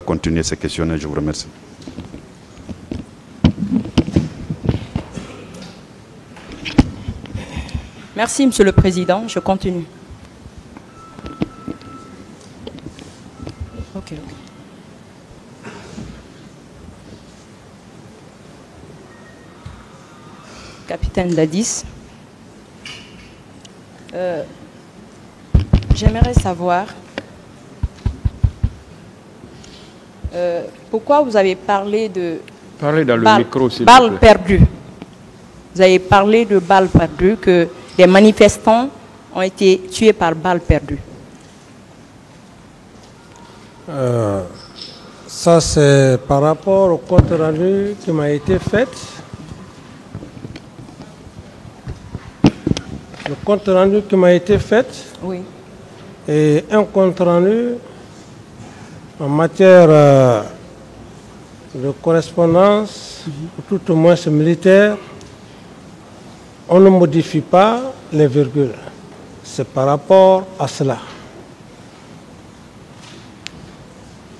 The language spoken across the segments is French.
continuer ces questions. Je vous remercie. Merci, Monsieur le Président. Je continue. Ok. Capitaine Dadis, j'aimerais savoir pourquoi vous avez parlé de balles perdues. Vous avez parlé de balles perdues, que des manifestants ont été tués par balles perdues. Ça, c'est par rapport au compte rendu qui m'a été fait. Le compte rendu qui m'a été fait, oui, et un compte rendu en matière de correspondance, ou tout au moins militaire, on ne modifie pas les virgules. C'est par rapport à cela.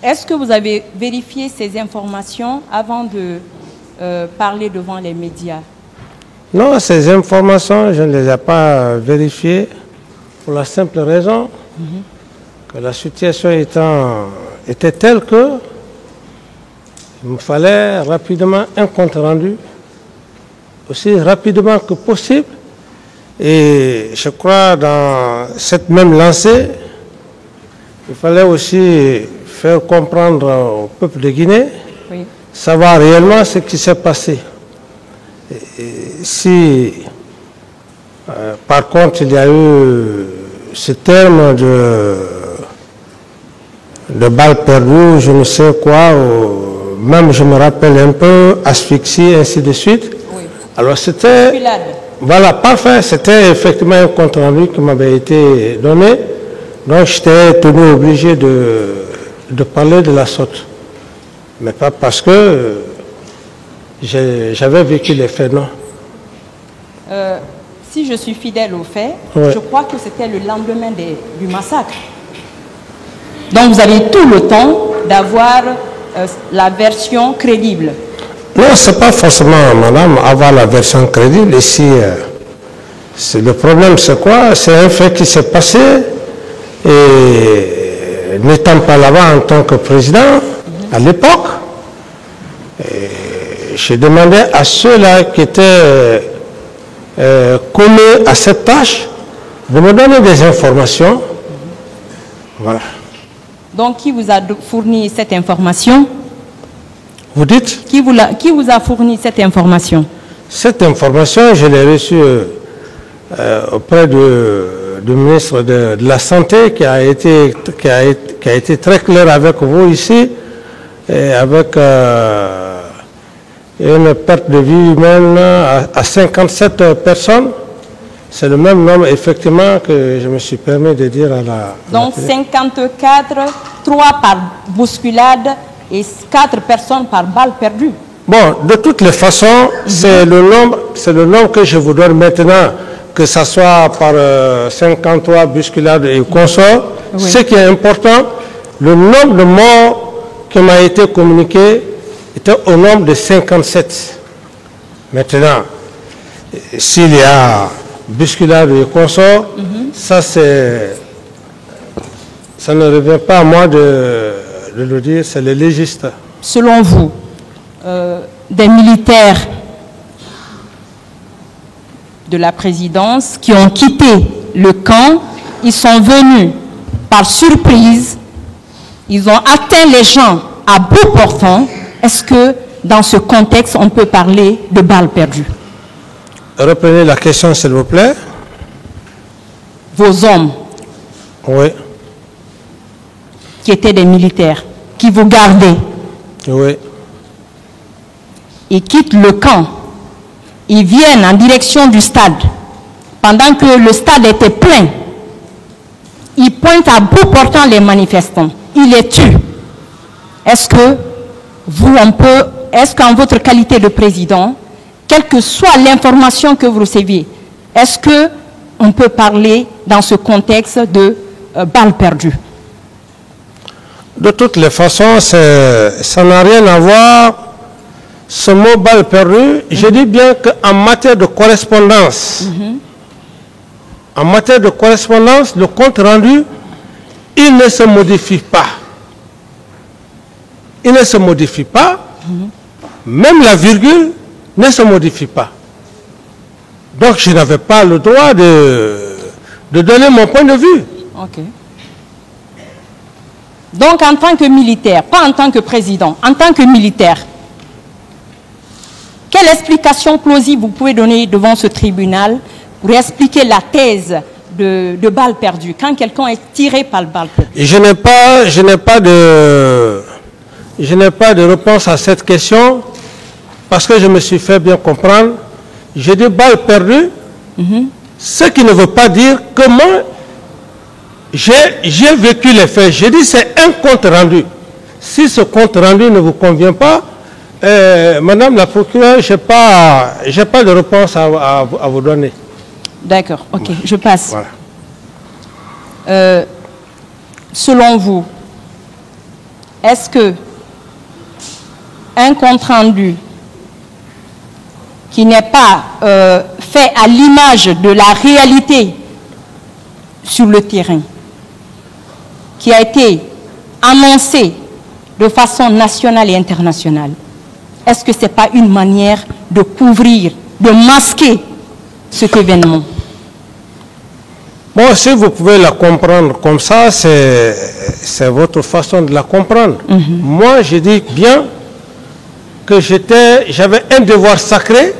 Est-ce que vous avez vérifié ces informations avant de parler devant les médias? Non, ces informations, je ne les ai pas vérifiées pour la simple raison que la situation était telle que il me fallait rapidement un compte rendu, aussi rapidement que possible. Et je crois dans cette même lancée, il fallait aussi faire comprendre au peuple de Guinée, oui, savoir réellement ce qui s'est passé. Et si, par contre, il y a eu ce terme de balles perdues, je ne sais quoi, même je me rappelle un peu, asphyxie, ainsi de suite. Oui. Alors c'était... Voilà, parfait, c'était effectivement un compte rendu qui m'avait été donné. Donc j'étais tenu obligé de parler de la sorte. Mais pas parce que j'avais vécu les faits, non. Si je suis fidèle aux faits, ouais, je crois que c'était le lendemain du massacre. Donc vous avez tout le temps d'avoir la version crédible. Non, ce n'est pas forcément, madame, avoir la version crédible. Ici, le problème, c'est quoi? C'est un fait qui s'est passé et n'étant pas là-bas en tant que président, à l'époque, j'ai demandé à ceux-là qui étaient commis à cette tâche de me donner des informations. Voilà. Donc, qui vous a fourni cette information? Vous dites? Qui vous a fourni cette information? Cette information, je l'ai reçue auprès du ministre de la Santé qui a été très clair avec vous ici, et avec une perte de vie humaine à 57 personnes. C'est le même nombre, effectivement, que je me suis permis de dire à la... Donc 54, 3 par bousculade et 4 personnes par balle perdue. Bon, de toutes les façons, c'est le nombre que je vous donne maintenant, que ce soit par 53 bousculades et consorts. Oui. Ce qui est important, le nombre de morts qui m'a été communiqué était au nombre de 57. Maintenant, s'il y a bousculade et consorts, ça ne revient pas à moi de le dire, c'est les légistes. Selon vous, des militaires de la présidence qui ont quitté le camp, ils sont venus par surprise, ils ont atteint les gens à bout portant. Est-ce que dans ce contexte, on peut parler de balles perdues? Reprenez la question, s'il vous plaît. Vos hommes, oui, qui étaient des militaires, qui vous gardaient, oui, ils quittent le camp, ils viennent en direction du stade, pendant que le stade était plein, ils pointent à bout portant les manifestants, ils les tuent. Est-ce que est-ce qu'en votre qualité de président, quelle que soit l'information que vous recevez, est-ce qu'on peut parler dans ce contexte de balles perdues? De toutes les façons, ça n'a rien à voir. Ce mot balle perdue, je dis bien qu'en matière de correspondance, en matière de correspondance, le compte rendu, il ne se modifie pas. Il ne se modifie pas, même la virgule ne se modifie pas. Donc je n'avais pas le droit de donner mon point de vue. Ok. Donc en tant que militaire, pas en tant que président, en tant que militaire, quelle explication plausible vous pouvez donner devant ce tribunal pour expliquer la thèse de balle perdue, quand quelqu'un est tiré par le balle perdue? Je n'ai pas de réponse à cette question parce que je me suis fait bien comprendre. J'ai dit balle perdue, ce qui ne veut pas dire comment j'ai vécu les faits. J'ai dit c'est un compte rendu. Si ce compte rendu ne vous convient pas, Madame la procureure, je n'ai pas de réponse à vous donner. D'accord, ok, je passe. Voilà. Selon vous, est-ce que un compte rendu qui n'est pas fait à l'image de la réalité sur le terrain, qui a été annoncé de façon nationale et internationale, est-ce que ce n'est pas une manière de couvrir, de masquer cet événement? Bon, si vous pouvez la comprendre comme ça, c'est votre façon de la comprendre. Moi, je dis bien que j'avais un devoir sacré.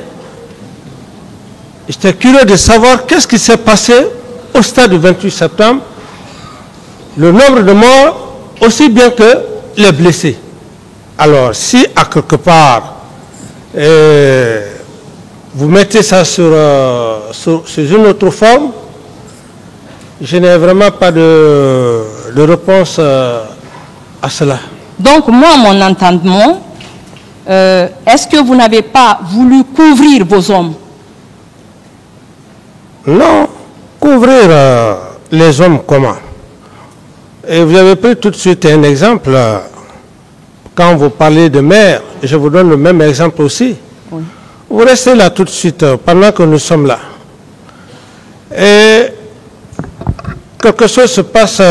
J'étais curieux de savoir qu'est-ce qui s'est passé au stade du 28 septembre. Le nombre de morts, aussi bien que les blessés. Alors, si à quelque part, vous mettez ça sur une autre forme, je n'ai vraiment pas de réponse à cela. Donc, moi, mon entendement, est-ce que vous n'avez pas voulu couvrir vos hommes? Non, couvrir les hommes comment? Et vous avez pris tout de suite un exemple. Quand vous parlez de mer, je vous donne le même exemple aussi. Oui. Vous restez là tout de suite pendant que nous sommes là. Et quelque chose se passe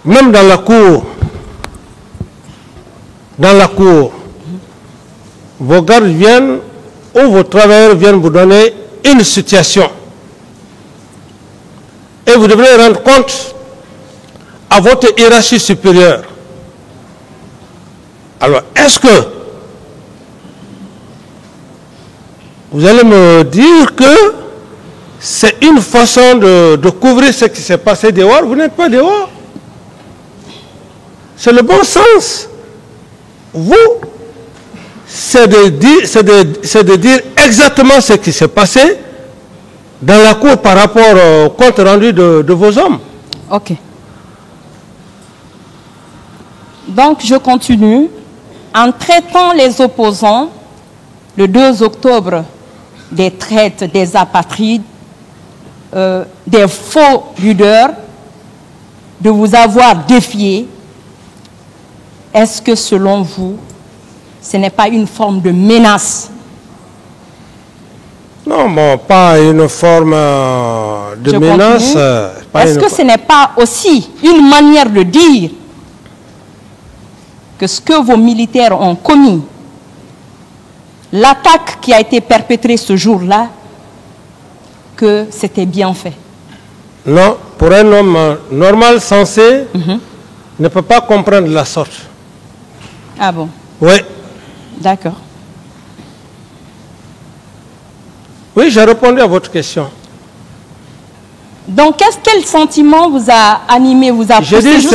même dans la cour. Dans la cour, vos gardes viennent ou vos travailleurs viennent vous donner une situation. Et vous devrez rendre compte à votre hiérarchie supérieure. Alors, est-ce que vous allez me dire que c'est une façon de couvrir ce qui s'est passé dehors? Vous n'êtes pas dehors. C'est le bon sens. Vous, c'est de dire exactement ce qui s'est passé dans la cour par rapport au compte rendu de vos hommes. Ok. Donc, je continue. En traitant les opposants, le 2 octobre, des traites, des apatrides, des faux leaders, de vous avoir défié, est-ce que selon vous, ce n'est pas une forme de menace? Non, bon, pas une forme de menace. Est-ce que ce n'est pas aussi une manière de dire que ce que vos militaires ont commis, l'attaque qui a été perpétrée ce jour-là, que c'était bien fait? Non, pour un homme normal, sensé, ne peut pas comprendre la sorte. Ah bon? Oui. D'accord. Oui, j'ai répondu à votre question. Donc, quel sentiment vous a animé, vous a poussé? Je dis,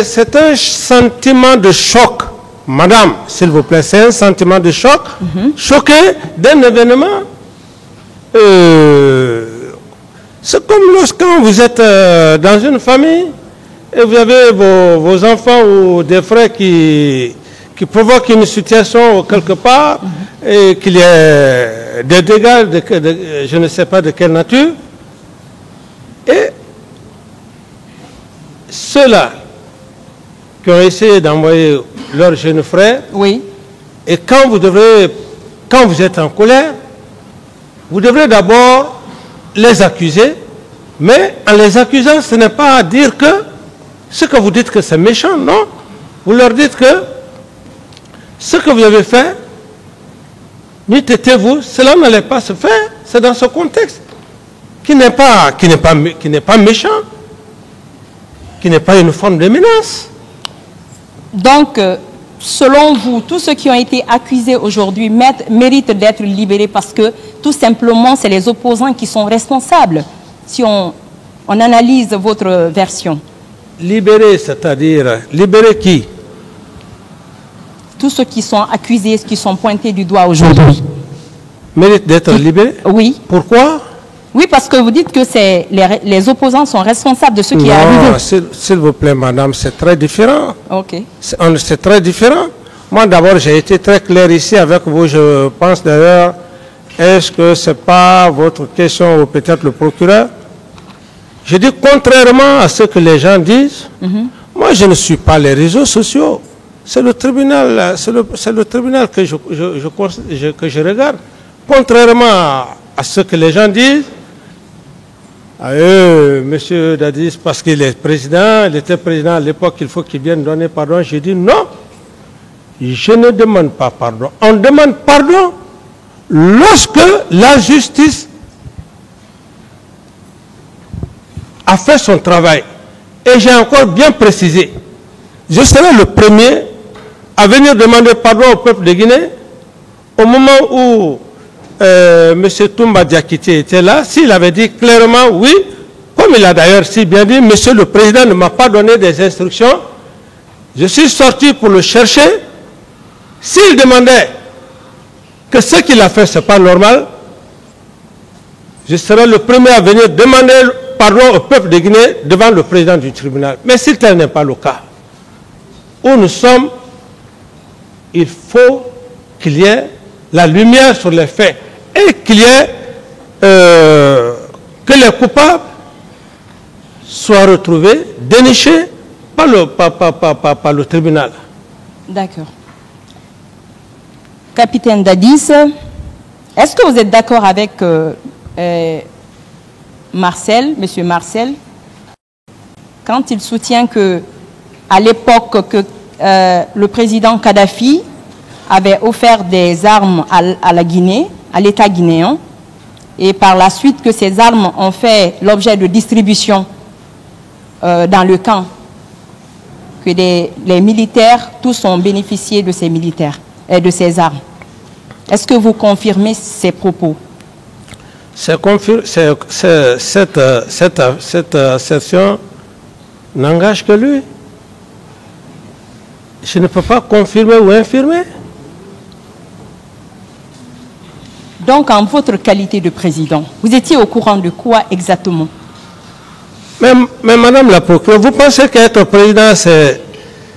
c'est un sentiment de choc. Madame, s'il vous plaît, c'est un sentiment de choc. Choqué d'un événement. C'est comme lorsque vous êtes dans une famille et vous avez vos enfants ou des frères qui provoquent une situation quelque part et qu'il y ait des dégâts, je ne sais pas de quelle nature. Et ceux-là qui ont essayé d'envoyer leurs jeunes frères. Oui. Et quand vous êtes en colère, vous devrez d'abord les accuser, mais en les accusant, ce n'est pas à dire que ce que vous dites que c'est méchant, non. Vous leur dites que ce que vous avez fait, n'eût été vous, cela n'allait pas se faire. C'est dans ce contexte qui n'est pas méchant, qui n'est pas une forme de menace. Donc, selon vous, tous ceux qui ont été accusés aujourd'hui méritent d'être libérés parce que, tout simplement, c'est les opposants qui sont responsables, si on analyse votre version. Libérer, c'est-à-dire, libérer qui? Tous ceux qui sont accusés, qui sont pointés du doigt aujourd'hui. Méritent d'être libérés? Oui. Pourquoi? Oui, parce que vous dites que les opposants sont responsables de ce qui est arrivé. Non, s'il vous plaît, madame, c'est très différent. Ok. C'est très différent. Moi, d'abord, j'ai été très clair ici avec vous. Je pense d'ailleurs, est-ce que ce n'est pas votre question ou peut-être le procureur? Je dis, contrairement à ce que les gens disent, moi, je ne suis pas les réseaux sociaux. C'est le tribunal, c'est le tribunal que je regarde. Contrairement à ce que les gens disent, monsieur Dadis, parce qu'il est président, il était président à l'époque, il faut qu'il vienne donner pardon. J'ai dit non, je ne demande pas pardon. On demande pardon lorsque la justice a fait son travail. Et j'ai encore bien précisé, je serai le premier à venir demander pardon au peuple de Guinée au moment où M. Toumba Diakité était là. S'il avait dit clairement oui, comme il a d'ailleurs si bien dit, Monsieur le Président ne m'a pas donné des instructions, je suis sorti pour le chercher. S'il demandait que ce qu'il a fait, ce n'est pas normal, je serai le premier à venir demander pardon au peuple de Guinée devant le président du tribunal. Mais si tel n'est pas le cas, où nous sommes, il faut qu'il y ait la lumière sur les faits et qu'il y ait que les coupables soient retrouvés, dénichés par le tribunal. D'accord. Capitaine Dadis, est-ce que vous êtes d'accord avec Marcel, M. Marcel, quand il soutient que, à l'époque que le président Kadhafi avait offert des armes à la Guinée, à l'État guinéen, et par la suite que ces armes ont fait l'objet de distribution dans le camp, que les militaires, tous ont bénéficié de ces militaires et de ces armes. Est-ce que vous confirmez ces propos? Cette assertion n'engage que lui. Je ne peux pas confirmer ou infirmer. Donc, en votre qualité de président, vous étiez au courant de quoi exactement? Mais madame la procureure, vous pensez qu'être président, c'est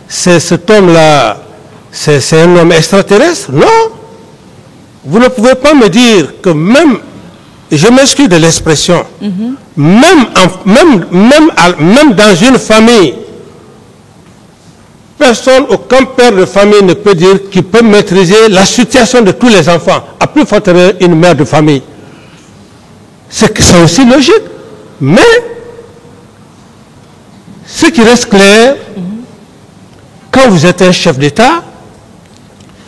cet homme-là, c'est un homme extraterrestre? Non. Vous ne pouvez pas me dire que même, et je m'excuse de l'expression, même dans une famille, personne, aucun père de famille ne peut dire qu'il peut maîtriser la situation de tous les enfants, à plus forte raison une mère de famille. C'est aussi logique. Mais, ce qui reste clair, quand vous êtes un chef d'État,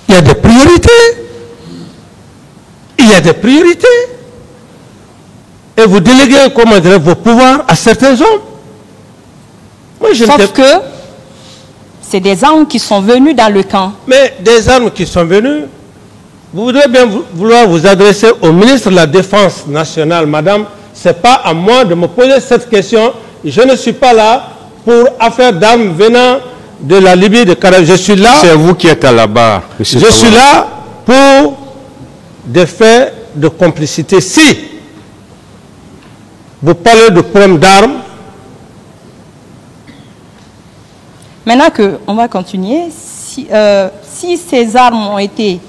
il y a des priorités. Il y a des priorités. Et vous déléguez, comment dire, vos pouvoirs à certains hommes. Moi, sauf que c'est des armes qui sont venues dans le camp. Mais des armes qui sont venues, vous voudrez bien vouloir vous adresser au ministre de la Défense nationale, madame. Ce n'est pas à moi de me poser cette question. Je ne suis pas là pour affaire d'armes venant de la Libye, de Kadhafi. Je suis là. C'est vous qui êtes à la barre, monsieur. Je suis là pour des faits de complicité. Si vous parlez de problème d'armes. Maintenant qu'on va continuer, si ces armes ont été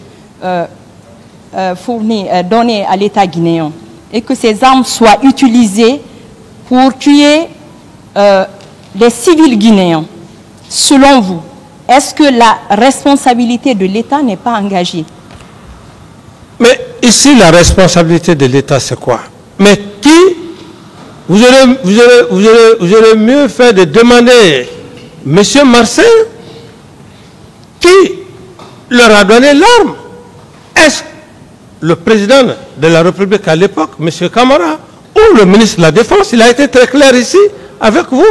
fournies, données à l'État guinéen, et que ces armes soient utilisées pour tuer des civils guinéens, selon vous, est-ce que la responsabilité de l'État n'est pas engagée? Mais ici, la responsabilité de l'État, c'est quoi? Mais qui? Vous aurez mieux fait de demander M. Marcel qui leur a donné l'arme. Est-ce le président de la République à l'époque, M. Camara, ou le ministre de la Défense? Il a été très clair ici avec vous.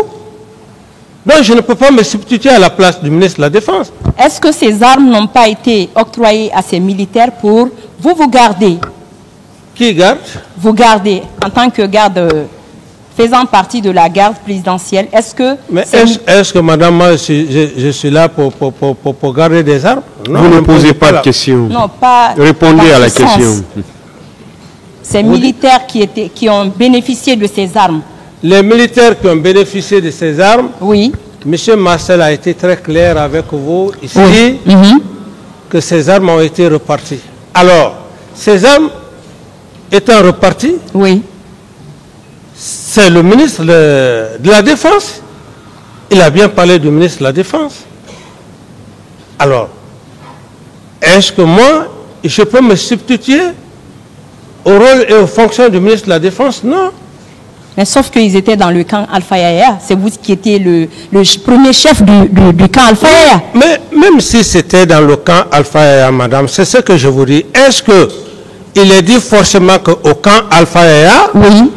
Donc je ne peux pas me substituer à la place du ministre de la Défense. Est-ce que ces armes n'ont pas été octroyées à ces militaires pour vous garder? Qui garde? Vous gardez en tant que garde, faisant partie de la garde présidentielle. Est-ce que... Mais est-ce que madame, moi, je suis là pour garder des armes? Non, vous ne posez pas de questions. Non, pas... Répondez à la question. Ces militaires qui ont bénéficié de ces armes. Les militaires qui ont bénéficié de ces armes, oui. M. Marcel a été très clair avec vous ici, oui. Que ces armes ont été reparties. Alors, ces armes étant reparties, oui. C'est le ministre de la Défense. Il a bien parlé du ministre de la Défense. Alors, est-ce que moi, je peux me substituer au rôle et aux fonctions du ministre de la Défense? Non. Mais sauf qu'ils étaient dans le camp Alpha Yaya. C'est vous qui étiez le premier chef du camp Alpha Yaya. Mais même si c'était dans le camp Alpha Yaya, madame, c'est ce que je vous dis. Est-ce qu'il est dit forcément qu'au camp Alpha Yaya, oui.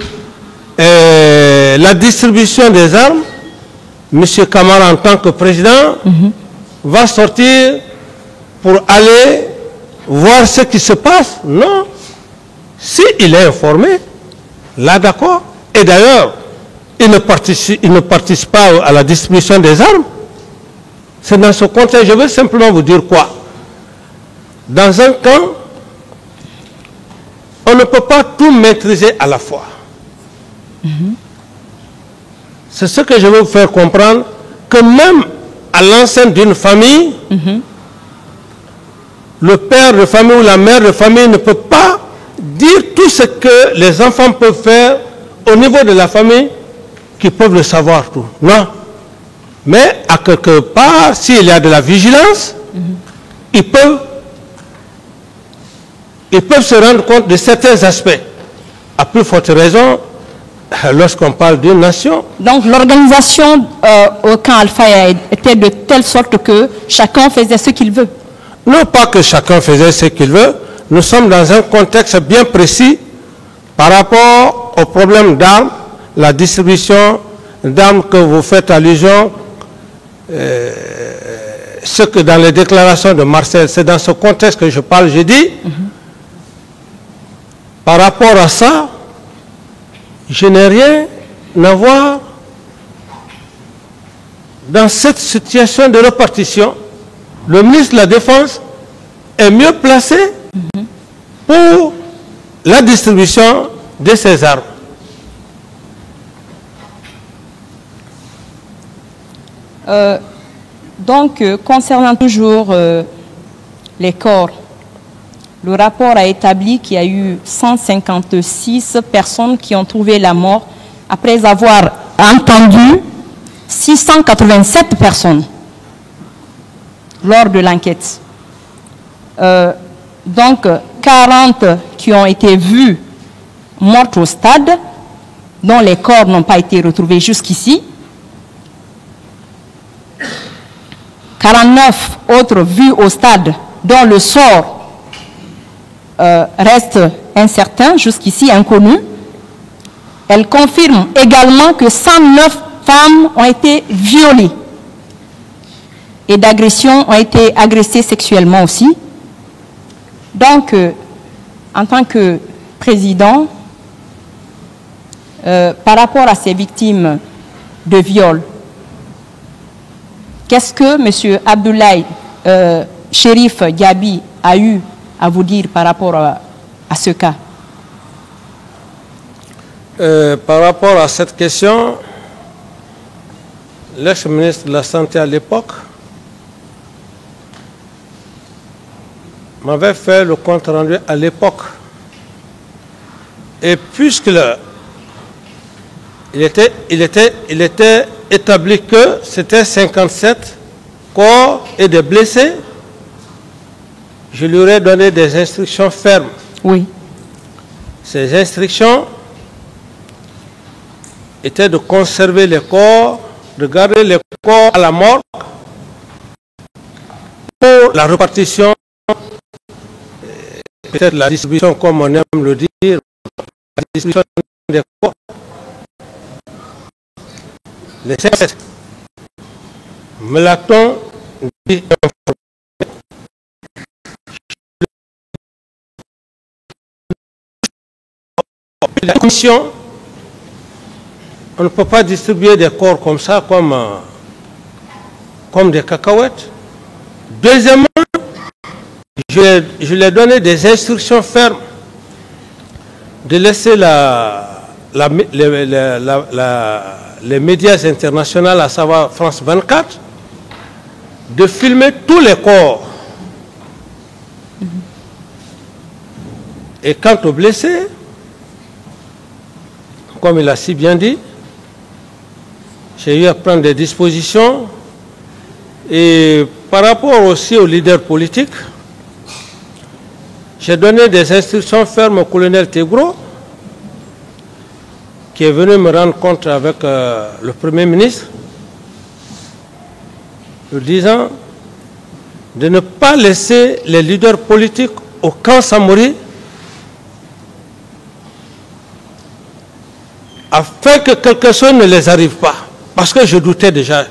La distribution des armes, M. Camara en tant que président, va sortir pour aller voir ce qui se passe? Non. S'il est informé, là d'accord. Et d'ailleurs, il ne participe pas à la distribution des armes. C'est dans ce contexte, je veux simplement vous dire quoi? Dans un camp, on ne peut pas tout maîtriser à la fois. C'est ce que je veux vous faire comprendre, que même à l'enceinte d'une famille, le père de famille ou la mère de famille ne peut pas dire tout ce que les enfants peuvent faire au niveau de la famille, qui peuvent le savoir tout. Non. Mais à quelque part, s'il y a de la vigilance, ils peuvent se rendre compte de certains aspects. À plus forte raison, lorsqu'on parle d'une nation. Donc l'organisation au camp Alpha était de telle sorte que chacun faisait ce qu'il veut. Non pas que chacun faisait ce qu'il veut. Nous sommes dans un contexte bien précis par rapport au problème d'armes, la distribution d'armes que vous faites allusion, ce que dans les déclarations de Marcel, c'est dans ce contexte que je parle, j'ai dit, par rapport à ça, je n'ai rien à voir dans cette situation de répartition. Le ministre de la Défense est mieux placé pour la distribution de ces armes. Donc, concernant toujours les corps, le rapport a établi qu'il y a eu 156 personnes qui ont trouvé la mort après avoir entendu 687 personnes lors de l'enquête. Donc, 40 qui ont été vues mortes au stade, dont les corps n'ont pas été retrouvés jusqu'ici. 49 autres vus au stade, dont le sort reste incertain, jusqu'ici inconnu. Elle confirme également que 109 femmes ont été violées et d'agressions ont été agressées sexuellement aussi. Donc, en tant que président, par rapport à ces victimes de viol, qu'est-ce que M. Abdoulaye Chérif Gabi a eu à vous dire par rapport à ce cas? Par rapport à cette question, l'ex-ministre de la Santé à l'époque m'avait fait le compte rendu à l'époque. Et puisque il était établi que c'était 57 corps et des blessés, je lui aurais donné des instructions fermes. Oui. Ces instructions étaient de conserver les corps, de garder les corps à la morgue pour la répartition, peut-être la distribution, comme on aime le dire, la distribution des corps. Les CSS. Me l'a-t-on dit la commission, on ne peut pas distribuer des corps comme ça, comme des cacahuètes. Deuxièmement, je lui ai donné des instructions fermes de laisser les médias internationaux, à savoir France 24, de filmer tous les corps. Et quant aux blessés, comme il a si bien dit, j'ai eu à prendre des dispositions. Et par rapport aussi aux leaders politiques, j'ai donné des instructions fermes au colonel Tegro, qui est venu me rendre compte avec le Premier ministre, lui disant de ne pas laisser les leaders politiques au camp Samori, afin que quelque chose ne les arrive pas. Parce que je doutais déjà.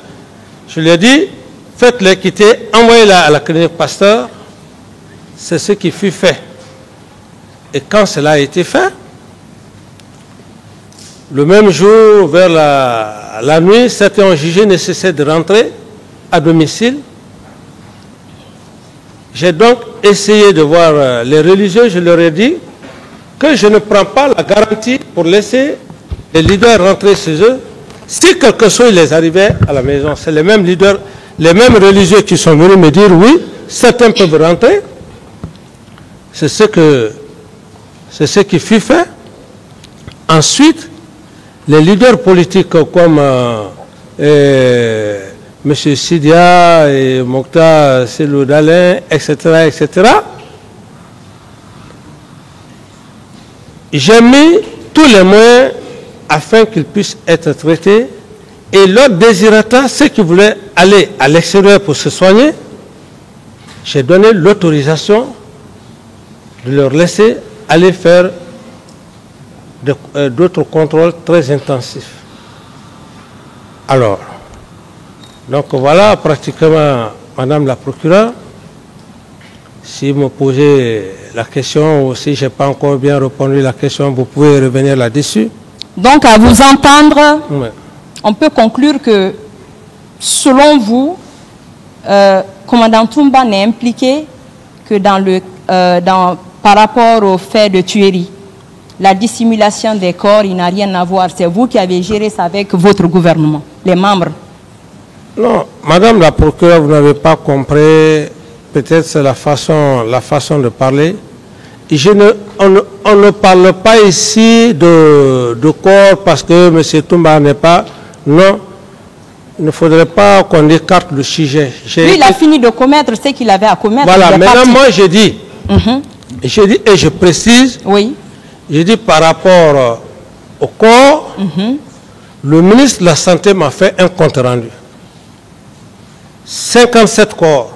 Je lui ai dit, faites-les quitter, envoyez-les à la clinique Pasteur. C'est ce qui fut fait. Et quand cela a été fait, le même jour, vers la nuit, certains ont jugé nécessaire de rentrer à domicile. J'ai donc essayé de voir les religieux. Je leur ai dit que je ne prends pas la garantie pour laisser les leaders rentrer chez eux. Si quelque chose les arrivait à la maison, c'est les mêmes leaders, les mêmes religieux qui sont venus me dire oui, certains peuvent rentrer. C'est ce qui fut fait. Ensuite, les leaders politiques comme M. Sidia et Mokhtar Selou Dalein, etc., j'ai mis tous les moyens afin qu'ils puissent être traités. Et leur désirata, ceux qui voulaient aller à l'extérieur pour se soigner, j'ai donné l'autorisation de leur laisser aller faire d'autres contrôles très intensifs. Alors, donc voilà pratiquement, Madame la procureure, si vous me posez la question ou si je n'ai pas encore bien répondu à la question, vous pouvez revenir là-dessus. Donc, à vous entendre, Oui. On peut conclure que, selon vous, commandant Toumba n'est impliqué que par rapport au fait de tuerie. La dissimulation des corps, il n'a rien à voir. C'est vous qui avez géré ça avec votre gouvernement, les membres. Non, Madame la procureure, vous n'avez pas compris. Peut-être c'est la façon de parler. On ne parle pas ici de corps parce que M. Toumba n'est pas... Non, il ne faudrait pas qu'on écarte le sujet. Lui, il a fini de commettre ce qu'il avait à commettre. Voilà, maintenant moi j'ai dit, et je précise, oui. J'ai dit par rapport au corps, le ministre de la Santé m'a fait un compte rendu. 57 corps.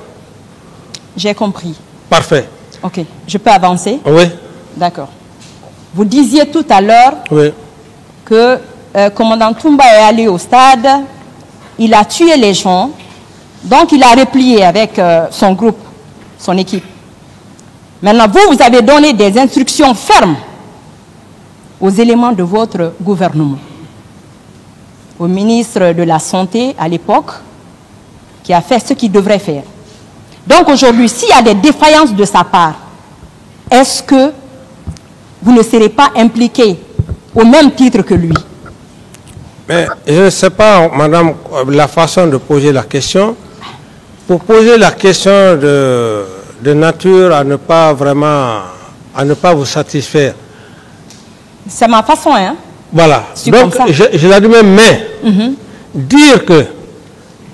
J'ai compris. Parfait. Ok, je peux avancer? Oui. D'accord. Vous disiez tout à l'heure que commandant Toumba est allé au stade, il a tué les gens, donc il a replié avec son groupe, son équipe. Maintenant, vous avez donné des instructions fermes aux éléments de votre gouvernement, au ministre de la Santé à l'époque, qui a fait ce qu'il devrait faire. Donc aujourd'hui, s'il y a des défaillances de sa part, est-ce que vous ne serez pas impliqué au même titre que lui? Mais je ne sais pas, madame, la façon de poser la question. Pour poser la question de nature à ne pas vous satisfaire. C'est ma façon, hein? Voilà. Donc, je la dis même, mais dire que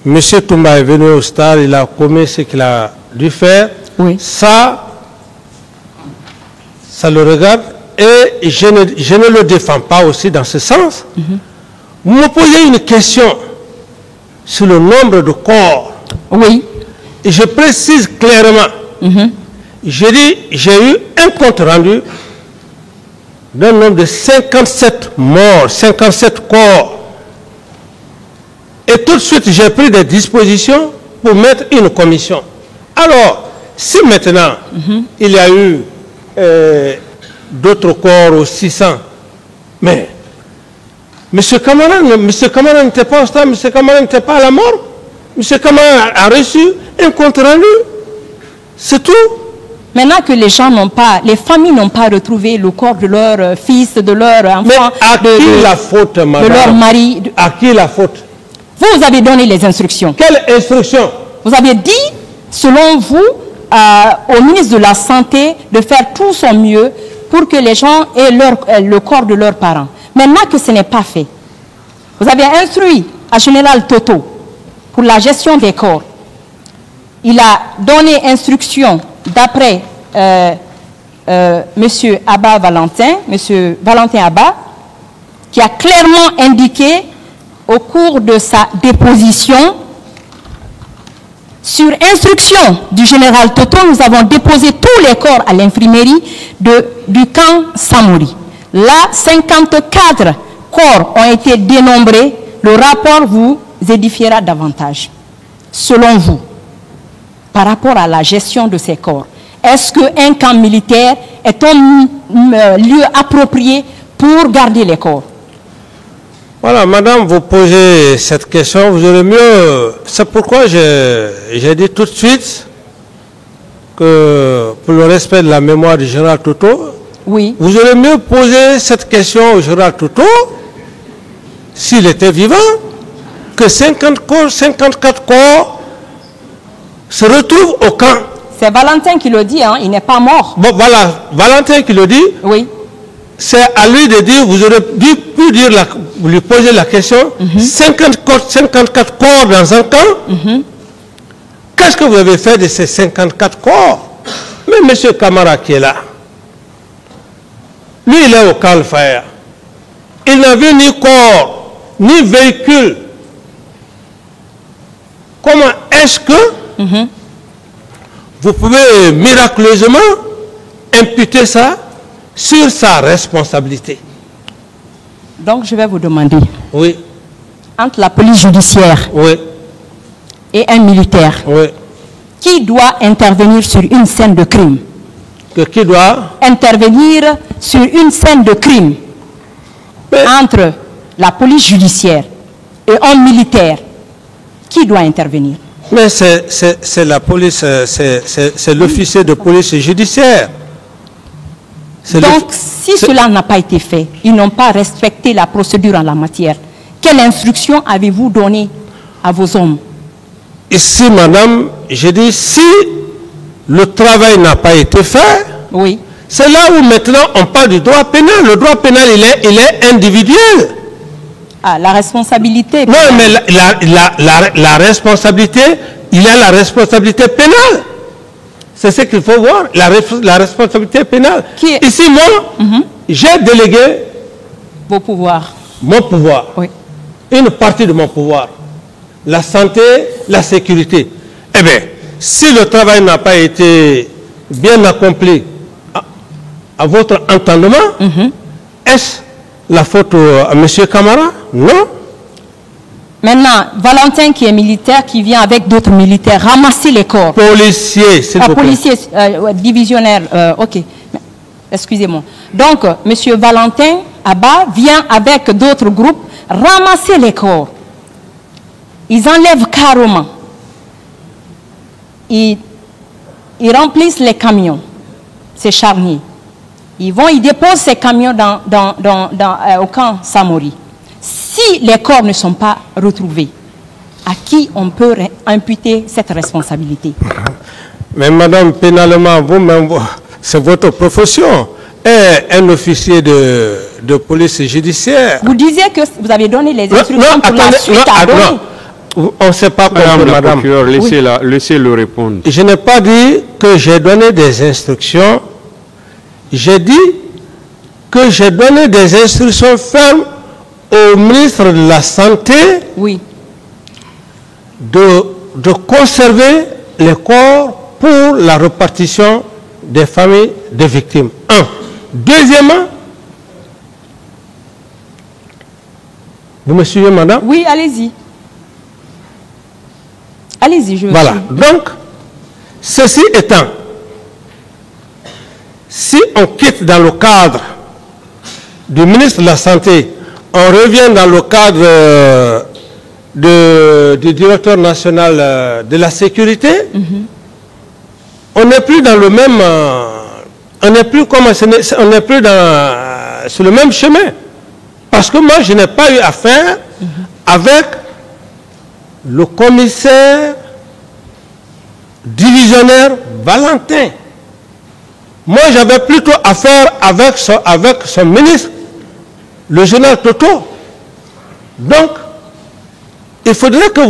M. Toumba est venu au stade, il a commis ce qu'il a dû faire. Oui. Ça le regarde et je ne le défends pas aussi dans ce sens. Vous me posez une question sur le nombre de corps. Oui. Et je précise clairement. Je dis, j'ai eu un compte rendu d'un nombre de 57 morts, 57 corps. Et tout de suite, j'ai pris des dispositions pour mettre une commission. Alors, si maintenant, il y a eu d'autres corps aux 600, mais M. Camara n'était pas au stade, M. Camara n'était pas à la mort. M. Camara a reçu un compte rendu. C'est tout. Maintenant que les gens n'ont pas, les familles n'ont pas retrouvé le corps de leur fils, de leur enfant, mais à qui la faute, madame? De leur mari. À qui la faute? Vous avez donné les instructions. Quelle instruction? Vous avez dit, selon vous, au ministre de la Santé de faire tout son mieux pour que les gens aient le corps de leurs parents. Maintenant que ce n'est pas fait, vous avez instruit à Général Toto pour la gestion des corps. Il a donné instruction d'après M. Abba Valentin, M. Valentin Abba, qui a clairement indiqué au cours de sa déposition, sur instruction du général Toto, nous avons déposé tous les corps à l'infirmerie du camp Samori. Là, 54 corps ont été dénombrés. Le rapport vous édifiera davantage. Selon vous, par rapport à la gestion de ces corps, est-ce qu'un camp militaire est un lieu approprié pour garder les corps? Voilà, madame, vous posez cette question, vous aurez mieux... C'est pourquoi j'ai dit tout de suite que pour le respect de la mémoire du général Toto, oui, vous aurez mieux poser cette question au général Toto, s'il était vivant, que 54 corps se retrouvent au camp. C'est Valentin qui le dit, hein, il n'est pas mort. Bon, voilà, Valentin qui le dit. Oui. C'est à lui de dire, vous aurez pu dire lui poser la question, 54 corps dans un camp, qu'est-ce que vous avez fait de ces 54 corps? Mais M. Camara qui est là, lui il est au camp Al-Faya. Il n'a vu ni corps, ni véhicule. Comment est-ce que vous pouvez miraculeusement imputer ça sur sa responsabilité? Donc je vais vous demander, oui, entre la police judiciaire, oui, et un militaire, oui, qui doit intervenir sur une scène de crime? Qui doit intervenir sur une scène de crime? Mais entre la police judiciaire et un militaire, qui doit intervenir? Mais c'est la police, c'est l'officier de police judiciaire. Donc, si cela n'a pas été fait, ils n'ont pas respecté la procédure en la matière, quelle instruction avez-vous donnée à vos hommes? Ici, madame, je dis, si le travail n'a pas été fait, oui, c'est là où maintenant on parle du droit pénal. Le droit pénal, il est individuel. Ah, la responsabilité. Non, mais la responsabilité, il y a la responsabilité pénale. C'est ce qu'il faut voir, la responsabilité pénale. Ici, moi, j'ai délégué vos pouvoirs. Mon pouvoir. Oui. Une partie de mon pouvoir. La santé, la sécurité. Eh bien, si le travail n'a pas été bien accompli à votre entendement, est-ce la faute à M. Camara? Non. Maintenant, Valentin qui est militaire, qui vient avec d'autres militaires, ramasser les corps. Policier, s'il vous plaît. Policier, divisionnaire, ok. Excusez-moi. Donc, M. Valentin Abba vient avec d'autres groupes ramasser les corps. Ils enlèvent carrément. Ils remplissent les camions, ces charniers. Ils déposent ces camions au camp Samori. Si les corps ne sont pas retrouvés, à qui on peut imputer cette responsabilité? Mais madame, pénalement, vous-même, c'est votre profession. Et un officier de police judiciaire. Vous disiez que vous avez donné les instructions pour la suite à donner. on ne sait pas Madame compris, la madame. procureure, laissez-le répondre. Je n'ai pas dit que j'ai donné des instructions. J'ai dit que j'ai donné des instructions fermes au ministre de la Santé Oui. de conserver les corps pour la répartition des familles des victimes. Un. Deuxièmement, vous me suivez, madame? Oui, allez-y. Allez-y, je... Voilà. Donc, ceci étant, si on quitte dans le cadre du ministre de la Santé, on revient dans le cadre du directeur national de la sécurité, on n'est plus dans le même... on n'est plus sur le même chemin. Parce que moi, je n'ai pas eu affaire avec le commissaire divisionnaire Valentin. Moi, j'avais plutôt affaire avec son ministre, le général Toto. Donc, il faudrait que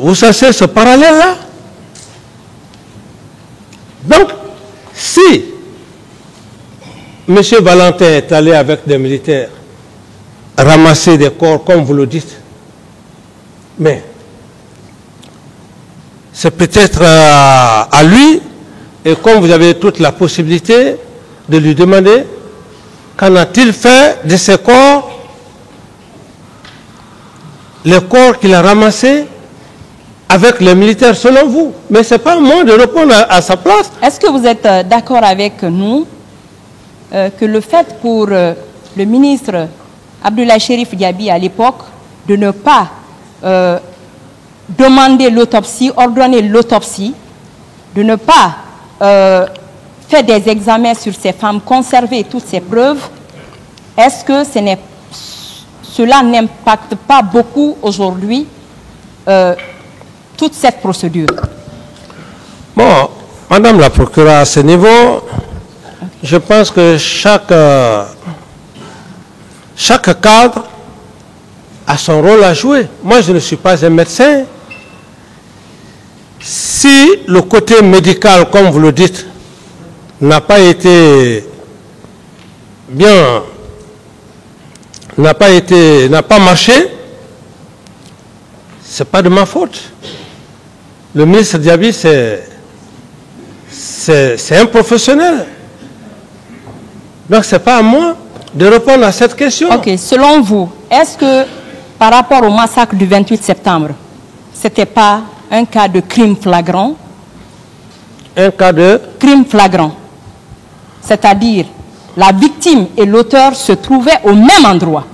vous sachiez ce parallèle-là. Donc, si M. Valentin est allé avec des militaires ramasser des corps, comme vous le dites, mais c'est peut-être à lui, et comme vous avez toute la possibilité de lui demander, qu'en a-t-il fait de ces corps, les corps qu'il a ramassés avec les militaires, selon vous? Mais ce n'est pas moi de répondre à sa place. Est-ce que vous êtes d'accord avec nous que le fait pour le ministre Abdoulaye Chérif Diaby à l'époque de ne pas demander l'autopsie, ordonner l'autopsie, de ne pas faire des examens sur ces femmes, conserver toutes ces preuves, est-ce que cela n'impacte pas beaucoup aujourd'hui toute cette procédure? Bon, madame la procureure, à ce niveau, je pense que chaque cadre a son rôle à jouer. Moi, je ne suis pas un médecin. Si le côté médical, comme vous le dites, n'a pas été bien, n'a pas marché, c'est pas de ma faute. Le ministre Diaby, c'est un professionnel. Donc, ce n'est pas à moi de répondre à cette question. Ok, selon vous, est-ce que par rapport au massacre du 28 septembre, ce n'était pas un cas de crime flagrant? Un cas de crime flagrant. C'est-à-dire, la victime et l'auteur se trouvaient au même endroit.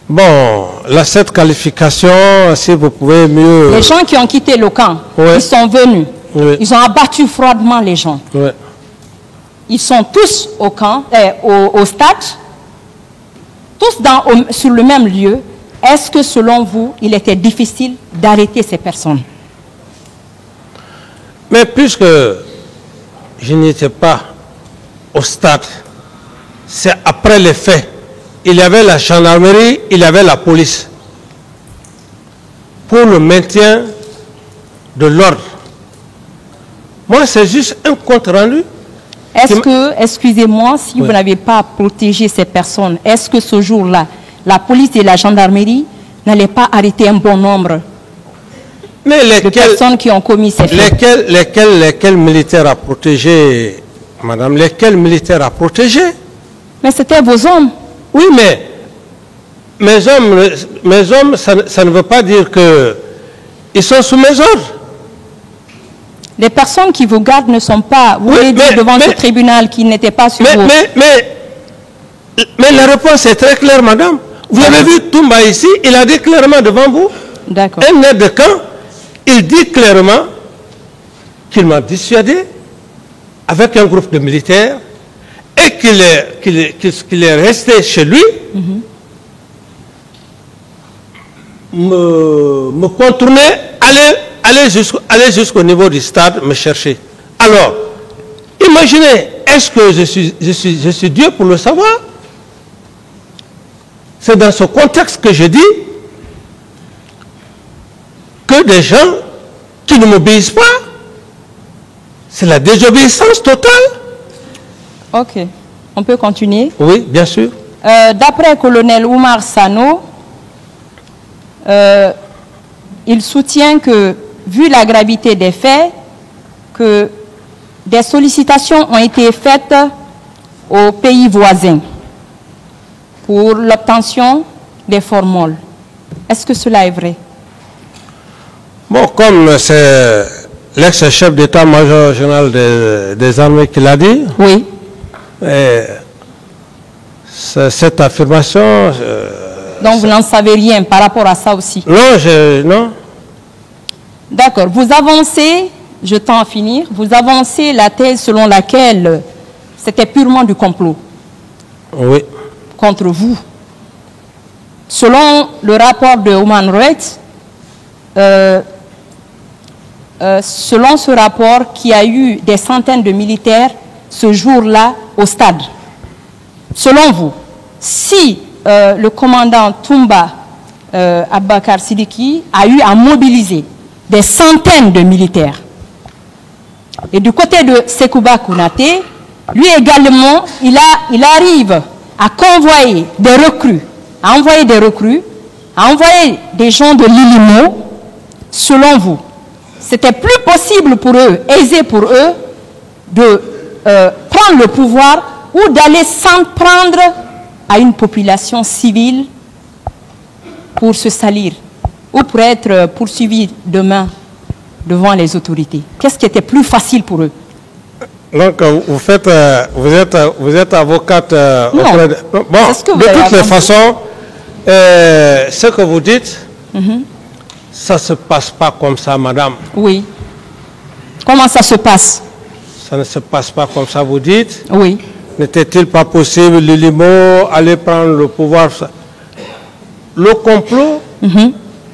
Bon, cette qualification, si vous pouvez mieux... Les gens qui ont quitté le camp, ouais. Ils sont venus. Ouais. Ils ont abattu froidement les gens. Ouais. Ils sont tous au camp, au stade, tous sur le même lieu. Est-ce que, selon vous, il était difficile d'arrêter ces personnes? Mais puisque je n'étais pas au stade, c'est après les faits. Il y avait la gendarmerie, il y avait la police pour le maintien de l'ordre. Moi, c'est juste un compte rendu. Est-ce que, excusez-moi, si vous n'avez pas protégé ces personnes, est-ce que ce jour-là, la police et la gendarmerie n'allaient pas arrêter un bon nombre de personnes qui ont commis ces faits? Lesquels militaires a protégé, madame? Lesquels militaires a protégé? Mais c'était vos hommes. Oui, mais mes hommes, ça ne veut pas dire qu'ils sont sous mes ordres. Les personnes qui vous gardent ne sont pas, vous l'avez dit devant ce tribunal, qui n'étaient pas sur vous. Mais la réponse est très claire, madame. Vous avez vu Toumba ici, il a dit clairement devant vous, un aide de camp, il dit clairement qu'il m'a dissuadé avec un groupe de militaires et qu'il est resté chez lui, me contourner, aller jusqu'au niveau du stade, me chercher. Alors, imaginez, est-ce que je suis Dieu pour le savoir? C'est dans ce contexte que je dis que des gens qui ne m'obéissent pas. C'est la désobéissance totale. Ok. On peut continuer? Oui, bien sûr. D'après le colonel Oumar Sano, il soutient que, vu la gravité des faits, que des sollicitations ont été faites aux pays voisins pour l'obtention des formules. Est-ce que cela est vrai? Bon, comme c'est l'ex-chef d'état-major général des armées qui l'a dit, oui. Cette affirmation... donc vous n'en savez rien par rapport à ça aussi? Non, non. D'accord. Vous avancez, je tends à finir, vous avancez la thèse selon laquelle c'était purement du complot. Oui. Contre vous. Selon le rapport de Human Rights, selon ce rapport, qu'il y a eu des centaines de militaires ce jour-là au stade. Selon vous, si le commandant Toumba Abakar Sidiki a eu à mobiliser des centaines de militaires, et du côté de Sekouba Kounaté, lui également, il arrive à convoyer des recrues, à envoyer des gens de l'Ilimo. Selon vous, c'était plus possible pour eux, aisé pour eux, de prendre le pouvoir ou d'aller s'en prendre à une population civile pour se salir ou pour être poursuivis demain devant les autorités? Qu'est-ce qui était plus facile pour eux? Donc, vous êtes avocate auprès de... Bon, de toutes les façons, ce que vous dites, ça ne se passe pas comme ça, madame. Oui. Comment ça se passe? Ça ne se passe pas comme ça, vous dites. Oui. N'était-il pas possible, l'Ilimo, aller prendre le pouvoir? Le complot,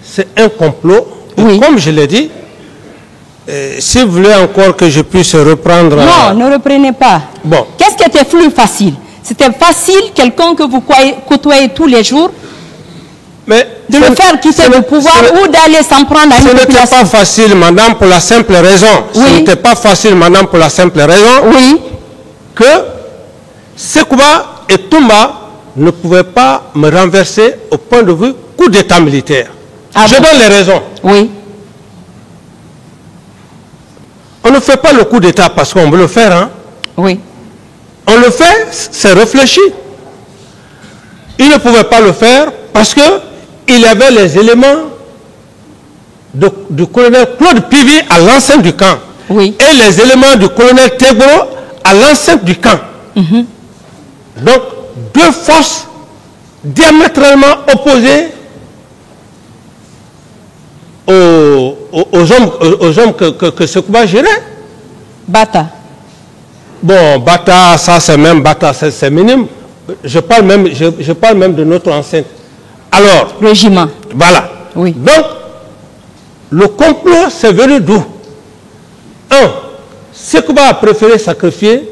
c'est un complot. Oui. Comme je l'ai dit, si vous voulez encore que je puisse reprendre... Non, ne reprenez pas. Bon. Qu'est-ce qui était plus facile? C'était facile, quelqu'un que vous côtoyez tous les jours, mais de le faire quitter le pouvoir ou d'aller s'en prendre à une population? Ce n'était pas facile, madame, pour la simple raison. Oui. Ce n'était pas facile, madame, pour la simple raison que Sekouba et Toumba ne pouvaient pas me renverser au point de vue coup d'état militaire. Je donne les raisons. Oui. On ne fait pas le coup d'état parce qu'on veut le faire. Hein? Oui. On le fait, c'est réfléchi. Ils ne pouvaient pas le faire parce qu'il y avait les éléments du colonel Claude Pivi à l'enceinte du camp. Oui. Et les éléments du colonel Tegro à l'enceinte du camp. Donc, deux forces diamétralement opposées aux hommes que Sekouba gérait. Bata. Bon, Bata, ça c'est même Bata, c'est minime. Je parle même de notre enceinte. Alors, régiment. Voilà. Oui. Donc, le complot, c'est venu d'où? Un, Sekouba a préféré sacrifier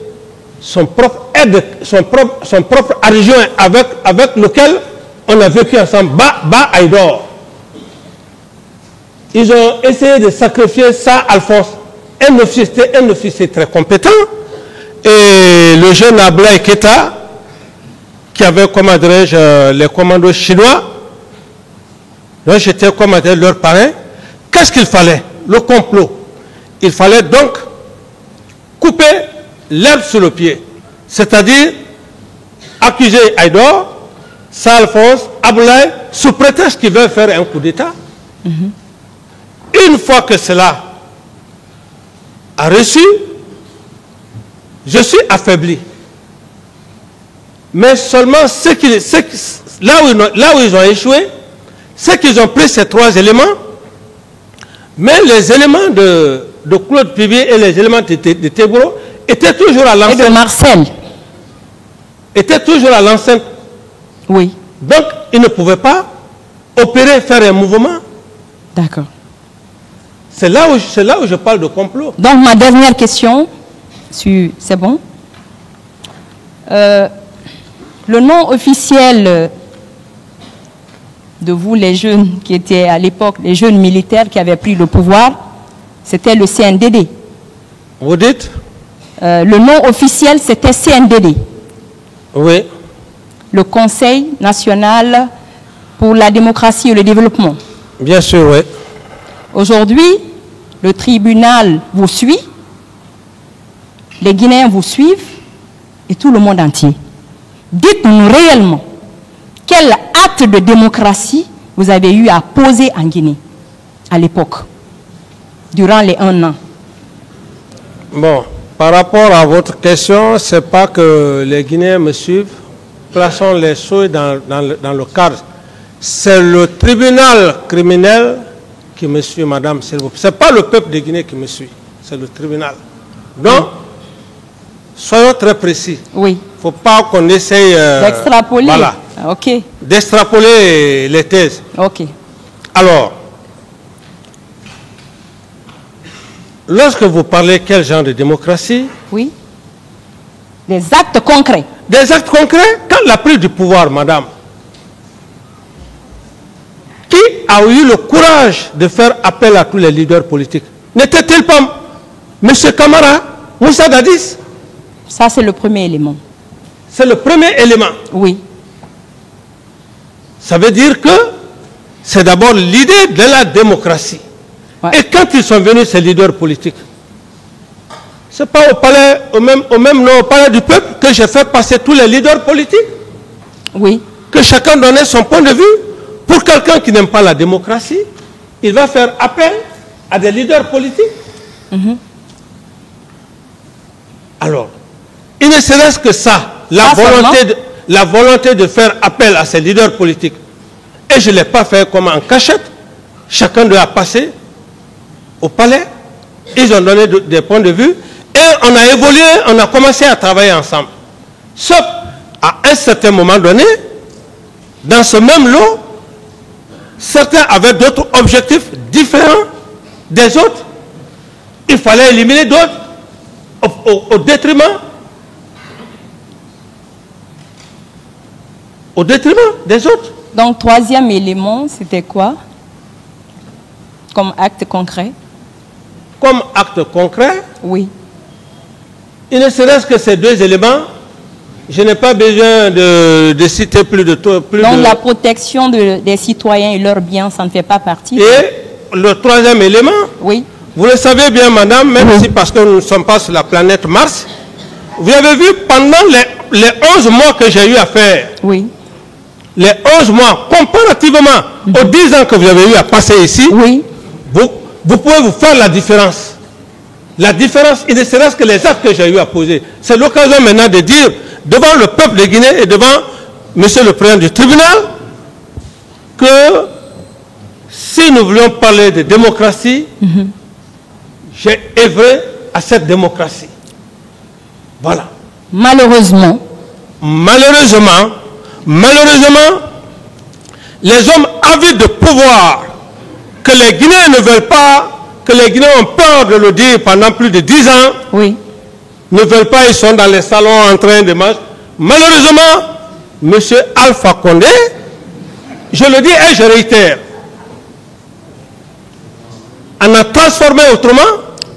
son propre aide, son propre adjoint avec lequel on a vécu ensemble, Ba Aïdor. Ils ont essayé de sacrifier ça, Alphonse. Un officier très compétent. Et le jeune Ablaï Keta, qui avait, comment dirais-je, les commandos chinois, donc j'étais, comment dire, leur parrain. Qu'est-ce qu'il fallait? Le complot. Il fallait donc couper l'herbe sur le pied. C'est-à-dire accuser Aïdor, ça Alphonse, Ablaï, sous prétexte qu'ils veulent faire un coup d'État. Une fois que cela a reçu, je suis affaibli. Mais seulement là où ils ont échoué, c'est qu'ils ont pris ces trois éléments, mais les éléments de Claude Pivier et les éléments de Téboro étaient toujours à l'enceinte. Et de Marcel. Étaient toujours à l'enceinte. Oui. Donc, ils ne pouvaient pas opérer, faire un mouvement. D'accord. C'est là où je parle de complot. Donc, ma dernière question, c'est bon. Le nom officiel de vous, les jeunes qui étaient à l'époque, les jeunes militaires qui avaient pris le pouvoir, c'était le CNDD. Vous dites? Le nom officiel, c'était CNDD. Oui. Le Conseil national pour la démocratie et le développement. Bien sûr, oui. Aujourd'hui, le tribunal vous suit, les Guinéens vous suivent et tout le monde entier. Dites-nous réellement quel acte de démocratie vous avez eu à poser en Guinée à l'époque, durant les 1 an. Bon, par rapport à votre question, ce n'est pas que les Guinéens me suivent. Plaçons les choses dans le cadre. C'est le tribunal criminel qui me suit, madame. Ce n'est pas le peuple de Guinée qui me suit, c'est le tribunal. Donc, soyons très précis. Oui. Il ne faut pas qu'on essaye d'extrapoler. Voilà. Ok. D'extrapoler les thèses. Ok. Alors, lorsque vous parlez quel genre de démocratie? Oui. Des actes concrets. Des actes concrets? Quand la prise du pouvoir, madame, qui a eu le courage de faire appel à tous les leaders politiques? N'était-il pas M. Camara, Moussa Dadis? Ça, c'est le premier élément. C'est le premier élément. Oui. Ça veut dire que c'est d'abord l'idée de la démocratie. Ouais. Et quand ils sont venus, ces leaders politiques, ce n'est pas au palais, au même nom, au palais du peuple, que j'ai fait passer tous les leaders politiques. Oui. Que chacun donnait son point de vue. Pour quelqu'un qui n'aime pas la démocratie, il va faire appel à des leaders politiques. Alors, il ne serait-ce que ça, la volonté de faire appel à ces leaders politiques. Et je ne l'ai pas fait comme en cachette. Chacun doit passer au palais. Ils ont donné des points de vue. Et on a évolué, on a commencé à travailler ensemble. Sauf à un certain moment donné, dans ce même lot, certains avaient d'autres objectifs différents des autres. Il fallait éliminer d'autres au détriment des autres. Donc, troisième élément, c'était quoi comme acte concret? Comme acte concret? Oui. Il ne serait-ce que ces deux éléments. Je n'ai pas besoin de citer plus de... Donc, la protection des citoyens et leurs biens, ça ne fait pas partie. Et le troisième élément, oui. Vous le savez bien, madame, même si parce que nous ne sommes pas sur la planète Mars, vous avez vu pendant les 11 mois que j'ai eu à faire, oui. Les 11 mois, comparativement aux 10 ans que vous avez eu à passer ici, oui. vous pouvez vous faire la différence. La différence, il ne serait-ce que les actes que j'ai eu à poser. C'est l'occasion maintenant de dire devant le peuple de Guinée et devant monsieur le président du tribunal que si nous voulions parler de démocratie, j'ai œuvré à cette démocratie. Voilà. Malheureusement, les hommes avides de pouvoir que les Guinéens ne veulent pas, que les Guinéens ont peur de le dire pendant plus de 10 ans, oui. Ne veulent pas, ils sont dans les salons en train de marcher. Malheureusement, M. Alpha Condé, je le dis et je réitère, on a transformé autrement.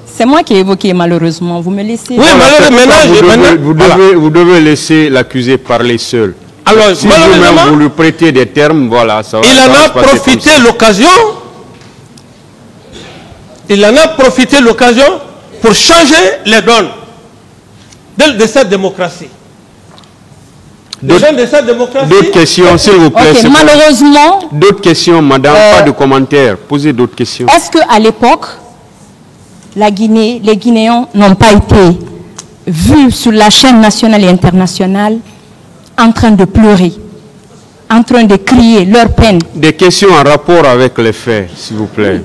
C'est moi qui ai évoqué malheureusement, vous me laissez... Oui, malheureusement, vous devez laisser l'accusé parler seul. Alors, si vous-même vous lui prêtez des termes, voilà, ça va. Il en a profité l'occasion. Il en a profité l'occasion pour changer les donnes de cette démocratie. D'autres questions, s'il vous plaît. Okay, malheureusement... D'autres questions, madame, pas de commentaires. Posez d'autres questions. Est-ce qu'à l'époque, la Guinée, les Guinéens n'ont pas été vus sur la chaîne nationale et internationale en train de pleurer, en train de crier leur peine? Des questions en rapport avec les faits, s'il vous plaît.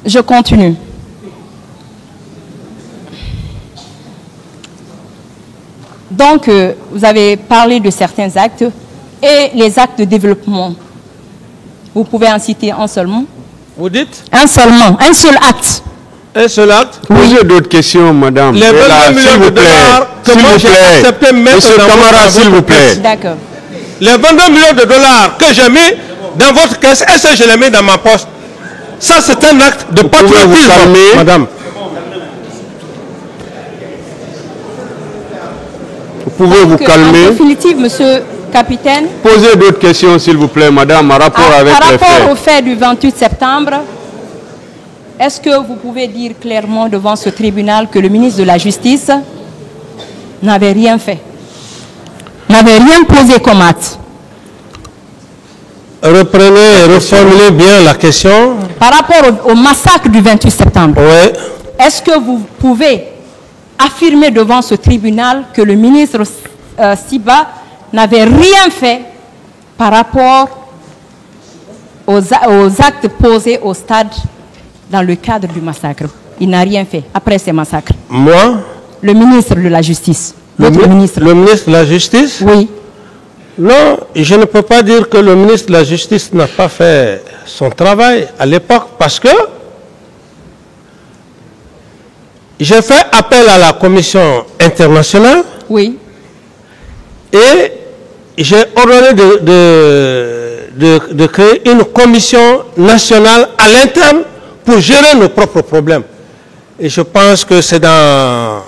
Je continue. Donc, vous avez parlé de certains actes et les actes de développement. Vous pouvez en citer un seulement? Vous dites? Un seulement, un seul acte. un seul acte. Posez d'autres questions, madame. Les 22 millions de dollars que moi j'ai accepté de mettre Monsieur dans Camara, s'il vous plaît. D'accord. Les 22 millions de dollars que j'ai mis dans votre caisse, est-ce que je les mets dans ma poche? Ça, c'est un acte de patriotisme, madame. Vous pouvez vous calmer. En définitive, monsieur capitaine. Posez d'autres questions, s'il vous plaît, madame, en rapport avec les faits. Par rapport au fait du 28 septembre, est-ce que vous pouvez dire clairement devant ce tribunal que le ministre de la Justice n'avait rien fait, n'avait rien posé comme acte? Reprenez et reformulez bien la question. Par rapport au massacre du 28 septembre, oui. Est-ce que vous pouvez affirmer devant ce tribunal que le ministre Siba n'avait rien fait par rapport aux actes posés au stade dans le cadre du massacre? Il n'a rien fait après ces massacres. Moi? Le ministre de la Justice. Votre ministre. Le ministre de la Justice? Oui. Non, je ne peux pas dire que le ministre de la Justice n'a pas fait son travail à l'époque parce que j'ai fait appel à la commission internationale. Oui. Et j'ai ordonné de créer une commission nationale à l'interne pour gérer nos propres problèmes. Et je pense que c'est dans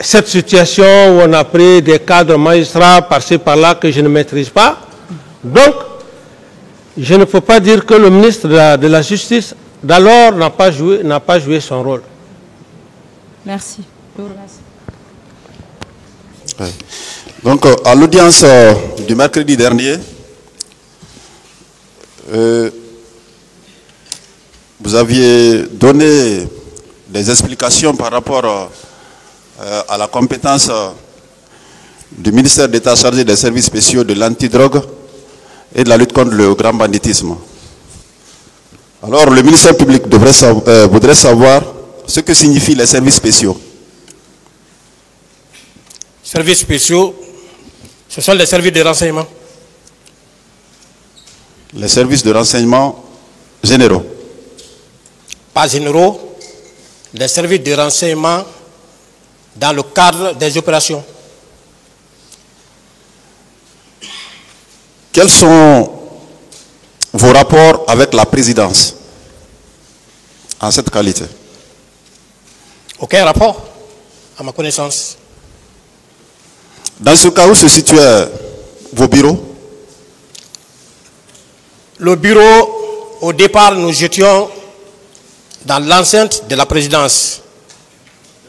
cette situation où on a pris des cadres magistrats par-ci par-là que je ne maîtrise pas. Donc, je ne peux pas dire que le ministre de la Justice d'alors n'a pas joué son rôle. Merci. Je vous remercie. Ouais. Donc, à l'audience du mercredi dernier, vous aviez donné des explications par rapport à la compétence du ministère d'État chargé des services spéciaux de l'antidrogue et de la lutte contre le grand banditisme. Alors, le ministère public voudrait savoir ce que signifient les services spéciaux. Services spéciaux, ce sont les services de renseignement. Les services de renseignement généraux. Pas généraux, les services de renseignement dans le cadre des opérations. Quels sont vos rapports avec la présidence en cette qualité? Aucun rapport, à ma connaissance. Dans ce cas, où se situaient vos bureaux? Le bureau, au départ, nous étions dans l'enceinte de la présidence.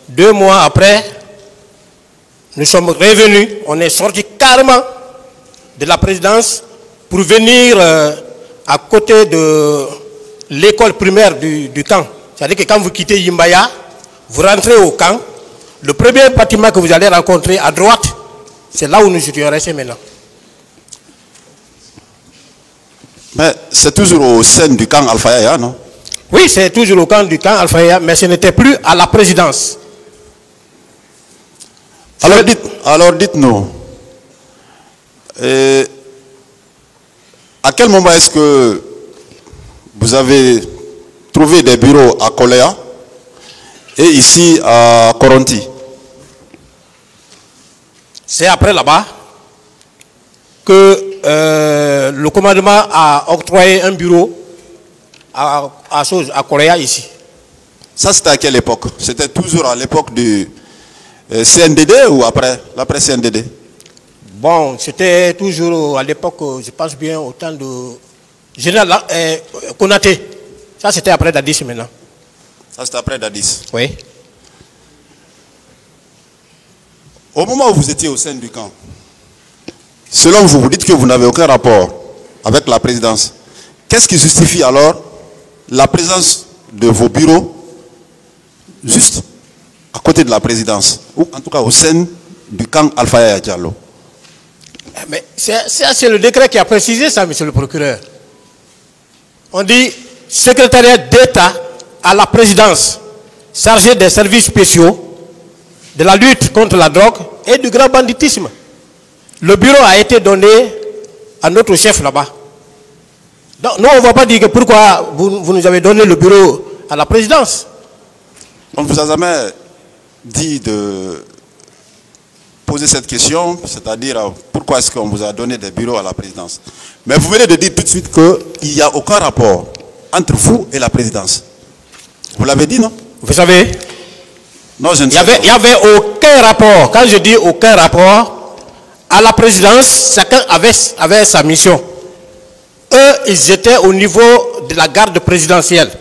2 mois après, nous sommes revenus, on est sorti carrément de la présidence pour venir à côté de l'école primaire du camp. C'est-à-dire que quand vous quittez Yimbaya, vous rentrez au camp, le premier bâtiment que vous allez rencontrer à droite, c'est là où nous étions restés maintenant. Mais c'est toujours au sein du camp Alpha-Yaya, non? Oui, c'est toujours au camp du camp Alpha-Yaya, mais ce n'était plus à la présidence. Alors dites-nous, à quel moment est-ce que vous avez trouvé des bureaux à Koléa et ici à Koronti? C'est après là-bas que le commandement a octroyé un bureau à Koléa ici. Ça c'était à quelle époque? C'était toujours à l'époque du CNDD ou après CNDD? Bon, c'était toujours à l'époque, je pense bien, au temps de général Konaté. Ça c'était après Dadis maintenant. Ça c'était après Dadis? Oui. Au moment où vous étiez au sein du camp, selon vous, vous dites que vous n'avez aucun rapport avec la présidence. Qu'est-ce qui justifie alors la présence de vos bureaux juste à côté de la présidence, ou en tout cas au sein du camp Alpha-Yaya Diallo? Mais c'est le décret qui a précisé ça, monsieur le procureur. On dit secrétariat d'État à la présidence chargé des services spéciaux, de la lutte contre la drogue et du grand banditisme. Le bureau a été donné à notre chef là-bas. Donc, nous, on ne va pas dire que pourquoi vous nous avez donné le bureau à la présidence. On ne vous a jamais dit de poser cette question, c'est-à-dire pourquoi est-ce qu'on vous a donné des bureaux à la présidence. Mais vous venez de dire tout de suite qu'il n'y a aucun rapport entre vous et la présidence. Vous l'avez dit, non? Vous savez, non, je ne sais pas. Il n'y avait aucun rapport. Quand je dis aucun rapport, à la présidence, chacun avait sa mission. Eux, ils étaient au niveau de la garde présidentielle.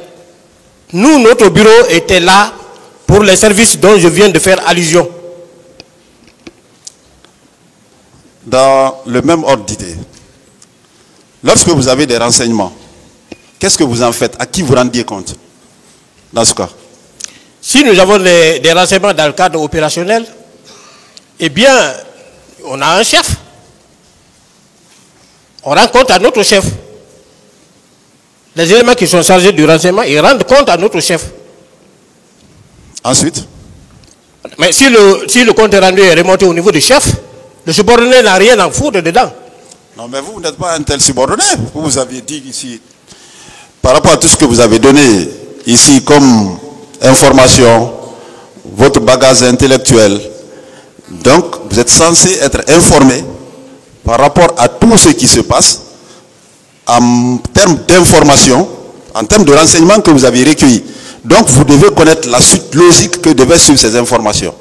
Nous, notre bureau était là pour les services dont je viens de faire allusion. Dans le même ordre d'idée, lorsque vous avez des renseignements, qu'est-ce que vous en faites? À qui vous rendiez compte dans ce cas? Si nous avons des renseignements dans le cadre opérationnel, eh bien, on a un chef. On rend compte à notre chef. Les éléments qui sont chargés du renseignement, ils rendent compte à notre chef. Ensuite? Mais si le compte rendu est remonté au niveau du chef, le subordonné n'a rien à foutre dedans. Non, mais vous n'êtes pas un tel subordonné. Vous aviez dit ici, par rapport à tout ce que vous avez donné ici comme information, votre bagage intellectuel, donc vous êtes censé être informé par rapport à tout ce qui se passe en termes d'information, en termes de renseignements que vous avez recueillis. Donc vous devez connaître la suite logique que devaient suivre ces informations.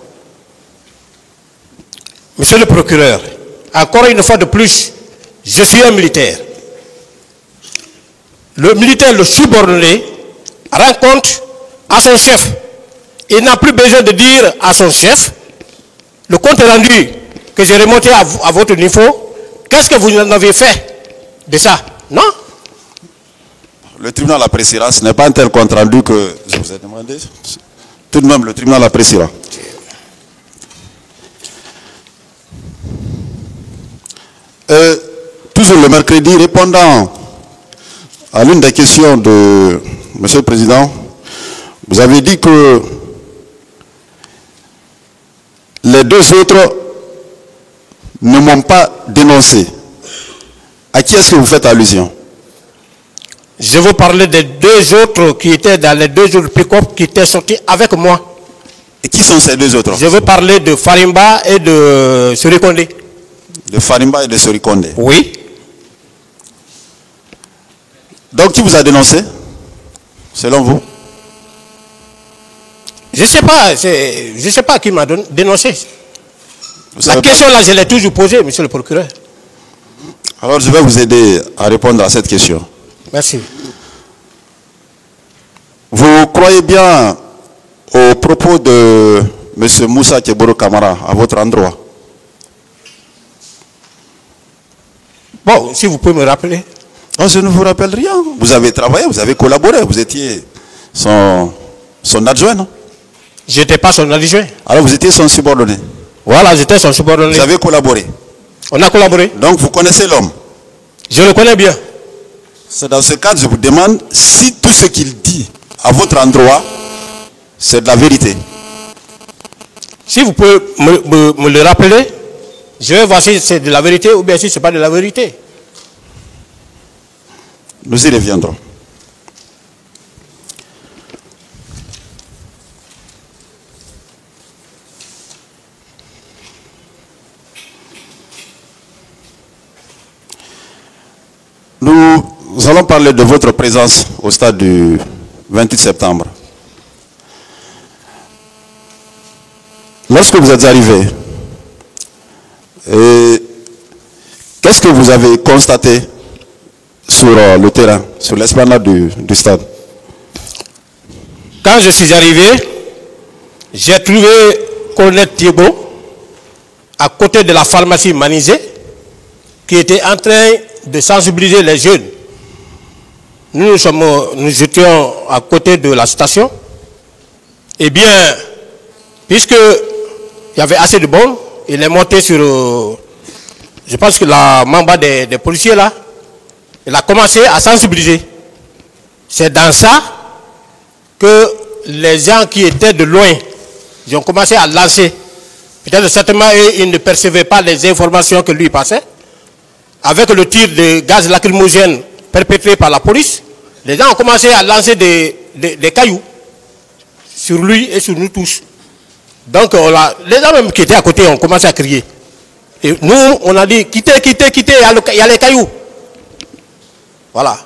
Monsieur le procureur, encore une fois de plus, je suis un militaire. Le militaire, le subordonné, rend compte à son chef. Il n'a plus besoin de dire à son chef, le compte rendu que j'ai remonté à votre niveau, qu'est-ce que vous en avez fait de ça? Non? Le tribunal appréciera, ce n'est pas un tel compte rendu que je vous ai demandé. Tout de même, le tribunal appréciera. Toujours le mercredi, répondant à l'une des questions de Monsieur le Président, vous avez dit que les deux autres ne m'ont pas dénoncé. À qui est-ce que vous faites allusion? Je vous parlais des deux autres qui étaient dans les deux autres pick-up qui étaient sortis avec moi. Et qui sont ces deux autres? Je veux parler de Farimba et de Sorikonde. De Farimba et de Sorikonde. Oui. Donc qui vous a dénoncé, selon vous? Je ne sais pas qui m'a dénoncé. La question là, je l'ai toujours posée, monsieur le procureur. Alors je vais vous aider à répondre à cette question. Merci. Vous croyez bien aux propos de M. Moussa Keboro Kamara à votre endroit? Bon, si vous pouvez me rappeler. Non, je ne vous rappelle rien. Vous avez travaillé, vous avez collaboré, vous étiez son adjoint, non? Je n'étais pas son adjoint. Alors vous étiez son subordonné? Voilà, j'étais son subordonné. Vous avez collaboré? On a collaboré. Donc vous connaissez l'homme? Je le connais bien. C'est dans ce cadre, je vous demande si tout ce qu'il dit à votre endroit, c'est de la vérité. Si vous pouvez me le rappeler, je vais voir si c'est de la vérité ou bien si ce n'est pas de la vérité. Nous y reviendrons. Nous allons parler de votre présence au stade du 28 septembre. Lorsque vous êtes arrivé, qu'est-ce que vous avez constaté sur le terrain, sur l'esplanade du stade? Quand je suis arrivé, j'ai trouvé Colonel Thibault à côté de la pharmacie Manizé qui était en train de sensibiliser les jeunes. Nous étions à côté de la station. Eh bien, puisque il y avait assez de bombes, il est monté sur, je pense que la membre des policiers là, il a commencé à sensibiliser. C'est dans ça que les gens qui étaient de loin, ils ont commencé à lancer. Peut-être certainement ils ne percevaient pas les informations que lui passait. Avec le tir de gaz lacrymogène perpétré par la police, les gens ont commencé à lancer des cailloux sur lui et sur nous tous. Donc les gens même qui étaient à côté ont commencé à crier. Et nous, on a dit quittez, quittez, quittez, il y a les cailloux. Voilà.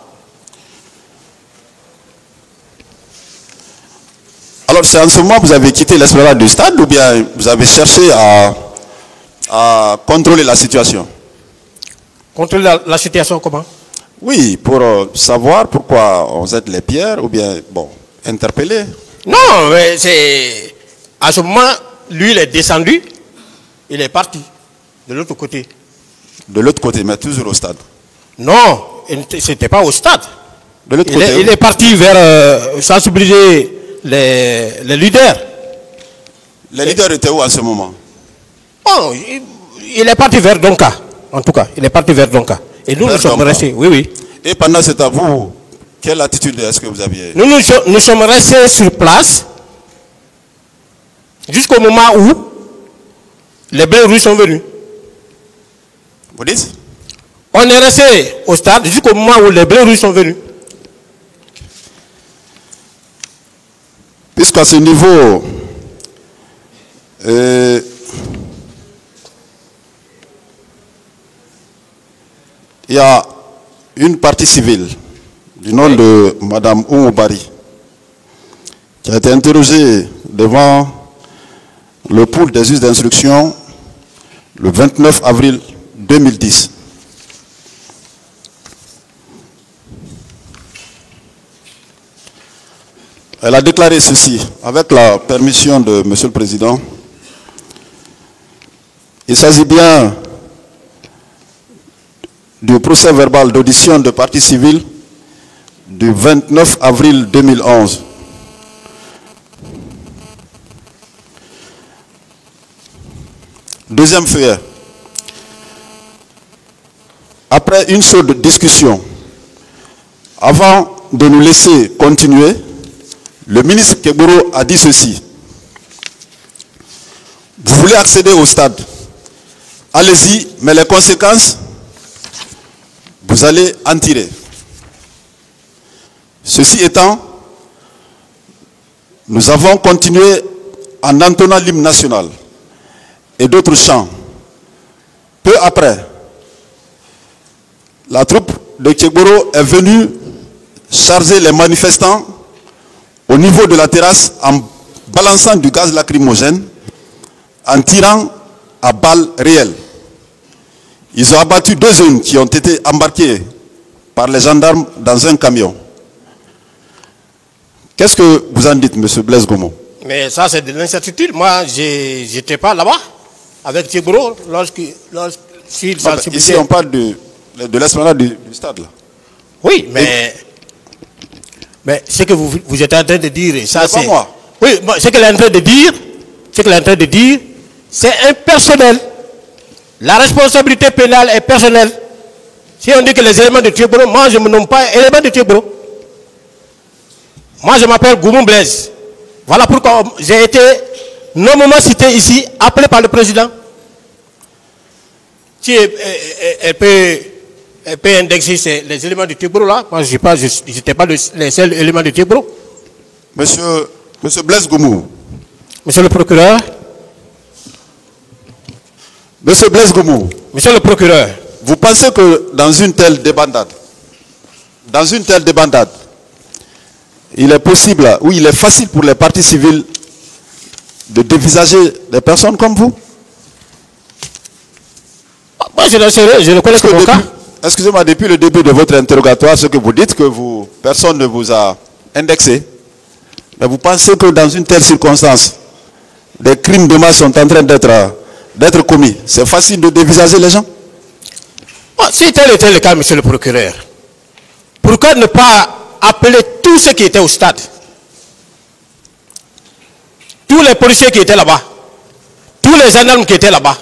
Alors c'est en ce moment que vous avez quitté l'esplanade du stade ou bien vous avez cherché à contrôler la situation? Contrôler la situation comment? Oui, pour savoir pourquoi on jette les pierres ou bien, bon, interpeller. Non, mais c'est... À ce moment, lui, il est descendu, il est parti de l'autre côté. De l'autre côté, mais toujours au stade? Non, c'était pas au stade. De l'autre côté? Il est parti vers sensibiliser les leaders. Les leaders étaient où à ce moment? Bon, il est parti vers Donka, en tout cas. Il est parti vers Donka. Et nous, nous sommes restés, oui, oui. Et pendant ce temps, vous, quelle attitude est-ce que vous aviez? Nous sommes restés sur place jusqu'au moment où les Bleus rouges sont venus. Vous dites? On est resté au stade jusqu'au moment où les Bleus rouges sont venus. Puisqu'à ce niveau, il y a une partie civile du nom de Mme Oumou Bari qui a été interrogée devant le pôle des juges d'instruction le 29 avril 2010. Elle a déclaré ceci, avec la permission de M. le Président. Il s'agit bien du procès verbal d'audition de partie civile du 29 avril 2011. Deuxième feuillet. Après une chaude discussion, avant de nous laisser continuer, le ministre Keburo a dit ceci. Vous voulez accéder au stade? Allez-y, mais les conséquences, vous allez en tirer. Ceci étant, nous avons continué en entonnant l'hymne national et d'autres chants. Peu après, la troupe de Keburo est venue charger les manifestants au niveau de la terrasse en balançant du gaz lacrymogène, en tirant à balles réelles. Ils ont abattu 2 jeunes qui ont été embarqués par les gendarmes dans un camion. Qu'est-ce que vous en dites, M. Blaise Gomo? Mais ça, c'est de l'incertitude. Moi, je n'étais pas là-bas avec Keburo lorsqu'il sensibilisait. Ici, on parle de l'esplanade du stade, là. Oui, mais ce que vous êtes en train de dire, et ça c'est... pas moi. Oui, ce qu'elle est en train de dire, c'est impersonnel. La responsabilité pénale est personnelle. Si on dit que les éléments de Keburo, moi je ne me nomme pas élément de Keburo. Moi je m'appelle Goumou Blaise. Voilà pourquoi j'ai été nommément cité ici, appelé par le président. Si elle peut indexer les éléments de Keburo là. Moi, je n'étais pas les seuls éléments de Keburo. Monsieur Blaise Goumou. Monsieur le procureur. Monsieur Blaise Goumou. Monsieur le procureur. Vous pensez que dans une telle débandade, il est possible, ou il est facile pour les partis civils de dévisager des personnes comme vous? Moi, je le connais que mon cas. Excusez-moi, depuis le début de votre interrogatoire, ce que vous dites, que personne ne vous a indexé, mais vous pensez que dans une telle circonstance, des crimes de masse sont en train d'être commis, c'est facile de dévisager les gens? Si tel était le cas, monsieur le procureur, pourquoi ne pas appeler tous ceux qui étaient au stade? Tous les policiers qui étaient là-bas, tous les gendarmes qui étaient là-bas.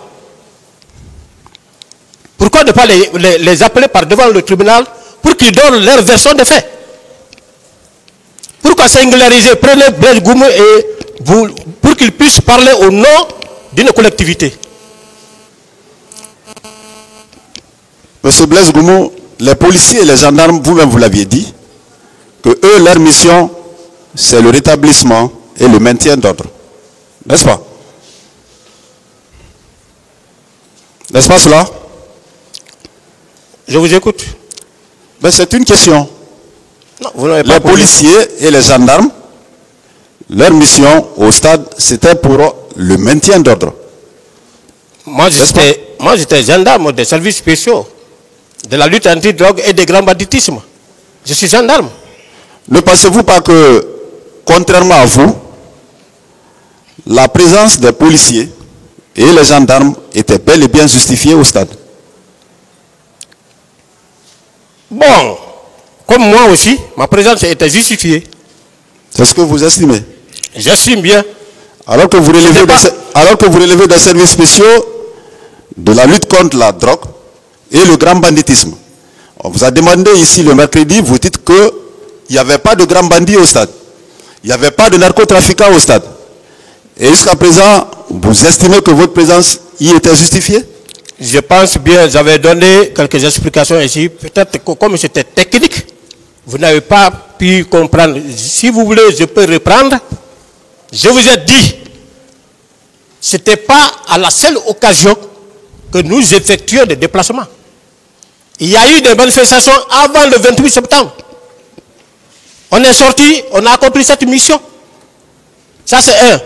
Pourquoi ne pas les appeler par devant le tribunal pour qu'ils donnent leur version des faits? Pourquoi singulariser? Prenez Blaise Goumou pour qu'ils puissent parler au nom d'une collectivité. Monsieur Blaise Goumou, les policiers et les gendarmes, vous-même vous l'aviez dit, que eux, leur mission, c'est le rétablissement et le maintien d'ordre. N'est-ce pas? N'est-ce pas cela? Je vous écoute. Mais c'est une question. Non, vous n'avez pas Les posé. policiers et les gendarmes, leur mission au stade, c'était pour le maintien d'ordre. Moi, j'étais gendarme des services spéciaux, de la lutte anti-drogue et des grands banditismes. Je suis gendarme. Ne pensez-vous pas que, contrairement à vous, la présence des policiers et les gendarmes était bel et bien justifiée au stade? Bon, comme moi aussi, ma présence était justifiée. C'est ce que vous estimez? J'estime bien. Alors que vous relevez des services spéciaux de la lutte contre la drogue et le grand banditisme. On vous a demandé ici le mercredi, vous dites qu'il n'y avait pas de grands bandits au stade. Il n'y avait pas de narcotrafiquants au stade. Et jusqu'à présent, vous estimez que votre présence y était justifiée? Je pense bien, j'avais donné quelques explications ici. Peut-être que comme c'était technique, vous n'avez pas pu comprendre. Si vous voulez, je peux reprendre. Je vous ai dit, ce n'était pas à la seule occasion que nous effectuions des déplacements. Il y a eu des manifestations avant le 28 septembre. On est sorti, on a accompli cette mission. Ça c'est un.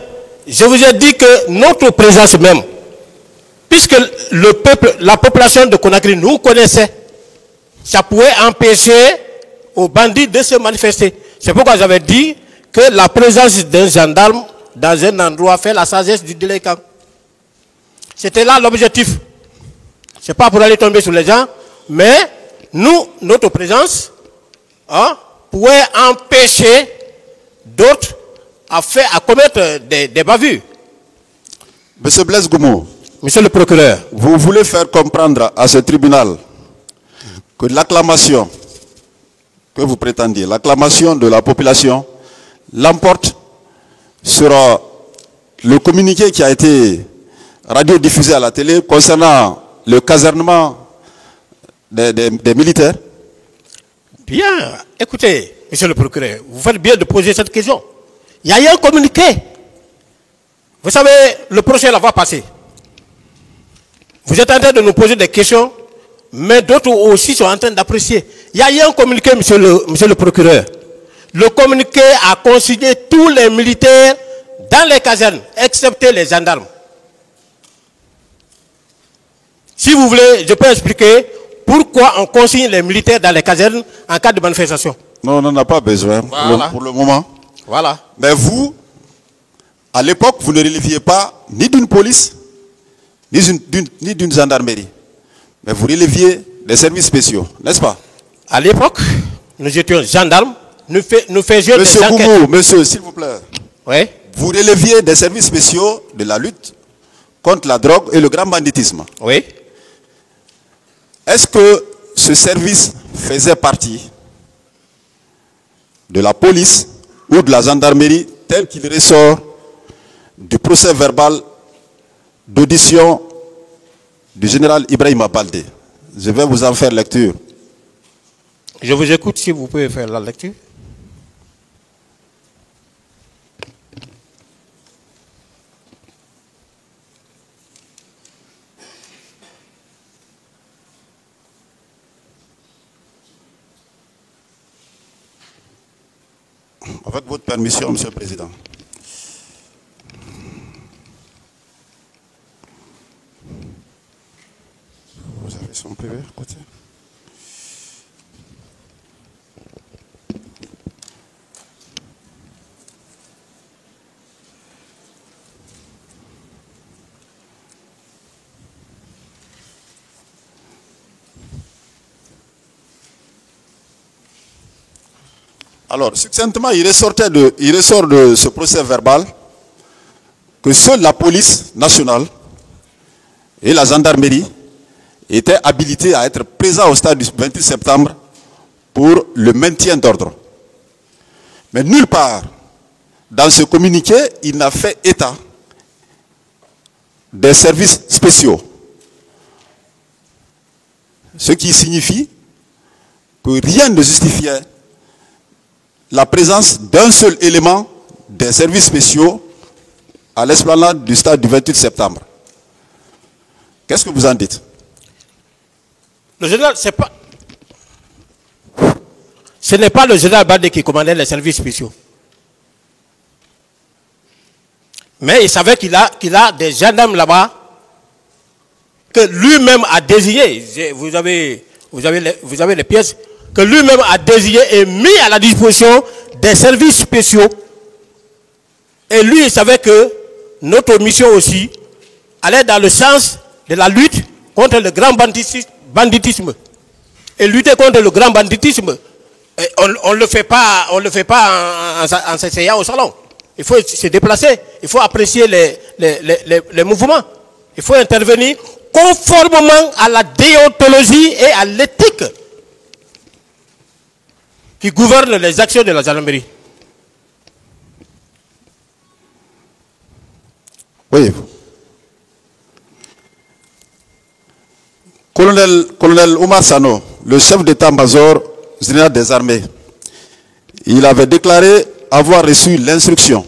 Je vous ai dit que notre présence même, puisque le peuple, la population de Conakry nous connaissait, ça pouvait empêcher aux bandits de se manifester. C'est pourquoi j'avais dit que la présence d'un gendarme dans un endroit fait la sagesse du délinquant. C'était là l'objectif. Ce n'est pas pour aller tomber sur les gens, mais nous, notre présence, pouvait empêcher d'autres à commettre des bavures. Monsieur Blaise Goumou, Monsieur le procureur, vous voulez faire comprendre à ce tribunal que l'acclamation que vous prétendiez, l'acclamation de la population, l'emporte sur le communiqué qui a été radiodiffusé à la télé concernant le casernement des militaires? Bien, écoutez, monsieur le procureur, vous faites bien de poser cette question. Il y a eu un communiqué. Vous savez, le procès là va passer. Vous êtes en train de nous poser des questions, mais d'autres aussi sont en train d'apprécier. Il y a eu un communiqué, monsieur le procureur. Le communiqué a consigné tous les militaires dans les casernes, excepté les gendarmes. Si vous voulez, je peux expliquer pourquoi on consigne les militaires dans les casernes en cas de manifestation. Non, on n'en a pas besoin pour le moment. Voilà. Mais vous, à l'époque, vous ne releviez pas ni d'une police, ni d'une gendarmerie. Mais vous releviez des services spéciaux, n'est-ce pas? À l'époque, nous étions gendarmes, nous faisions des enquêtes. Monsieur Goumou, monsieur, s'il vous plaît. Oui. Vous releviez des services spéciaux de la lutte contre la drogue et le grand banditisme. Oui. Est-ce que ce service faisait partie de la police ou de la gendarmerie tel qu'il ressort du procès verbal d'audition du général Ibrahima Baldé? Je vais vous en faire lecture. Je vous écoute si vous pouvez faire la lecture. Avec votre permission, Monsieur le Président. Vous avez son PV à côté? Alors, succinctement, il ressort de ce procès verbal que seule la police nationale et la gendarmerie étaient habilités à être présents au stade du 28 septembre pour le maintien d'ordre. Mais nulle part dans ce communiqué, il n'a fait état des services spéciaux. Ce qui signifie que rien ne justifiait la présence d'un seul élément des services spéciaux à l'esplanade du stade du 28 septembre. Qu'est-ce que vous en dites? Le général, ce n'est pas le général Baldé qui commandait les services spéciaux. Mais il savait qu'il a des gendarmes là-bas que lui-même a désigné. Vous avez les pièces que lui-même a désigné et mis à la disposition des services spéciaux. Et lui, il savait que notre mission aussi allait dans le sens de la lutte contre le grand banditisme. Et lutter contre le grand banditisme, on ne le fait pas en s'asseyant au salon. Il faut se déplacer, il faut apprécier les mouvements. Il faut intervenir conformément à la déontologie et à l'éthique qui gouverne les actions de la gendarmerie. Oui. Colonel Oumar Sano, le chef d'état-major général des armées, il avait déclaré avoir reçu l'instruction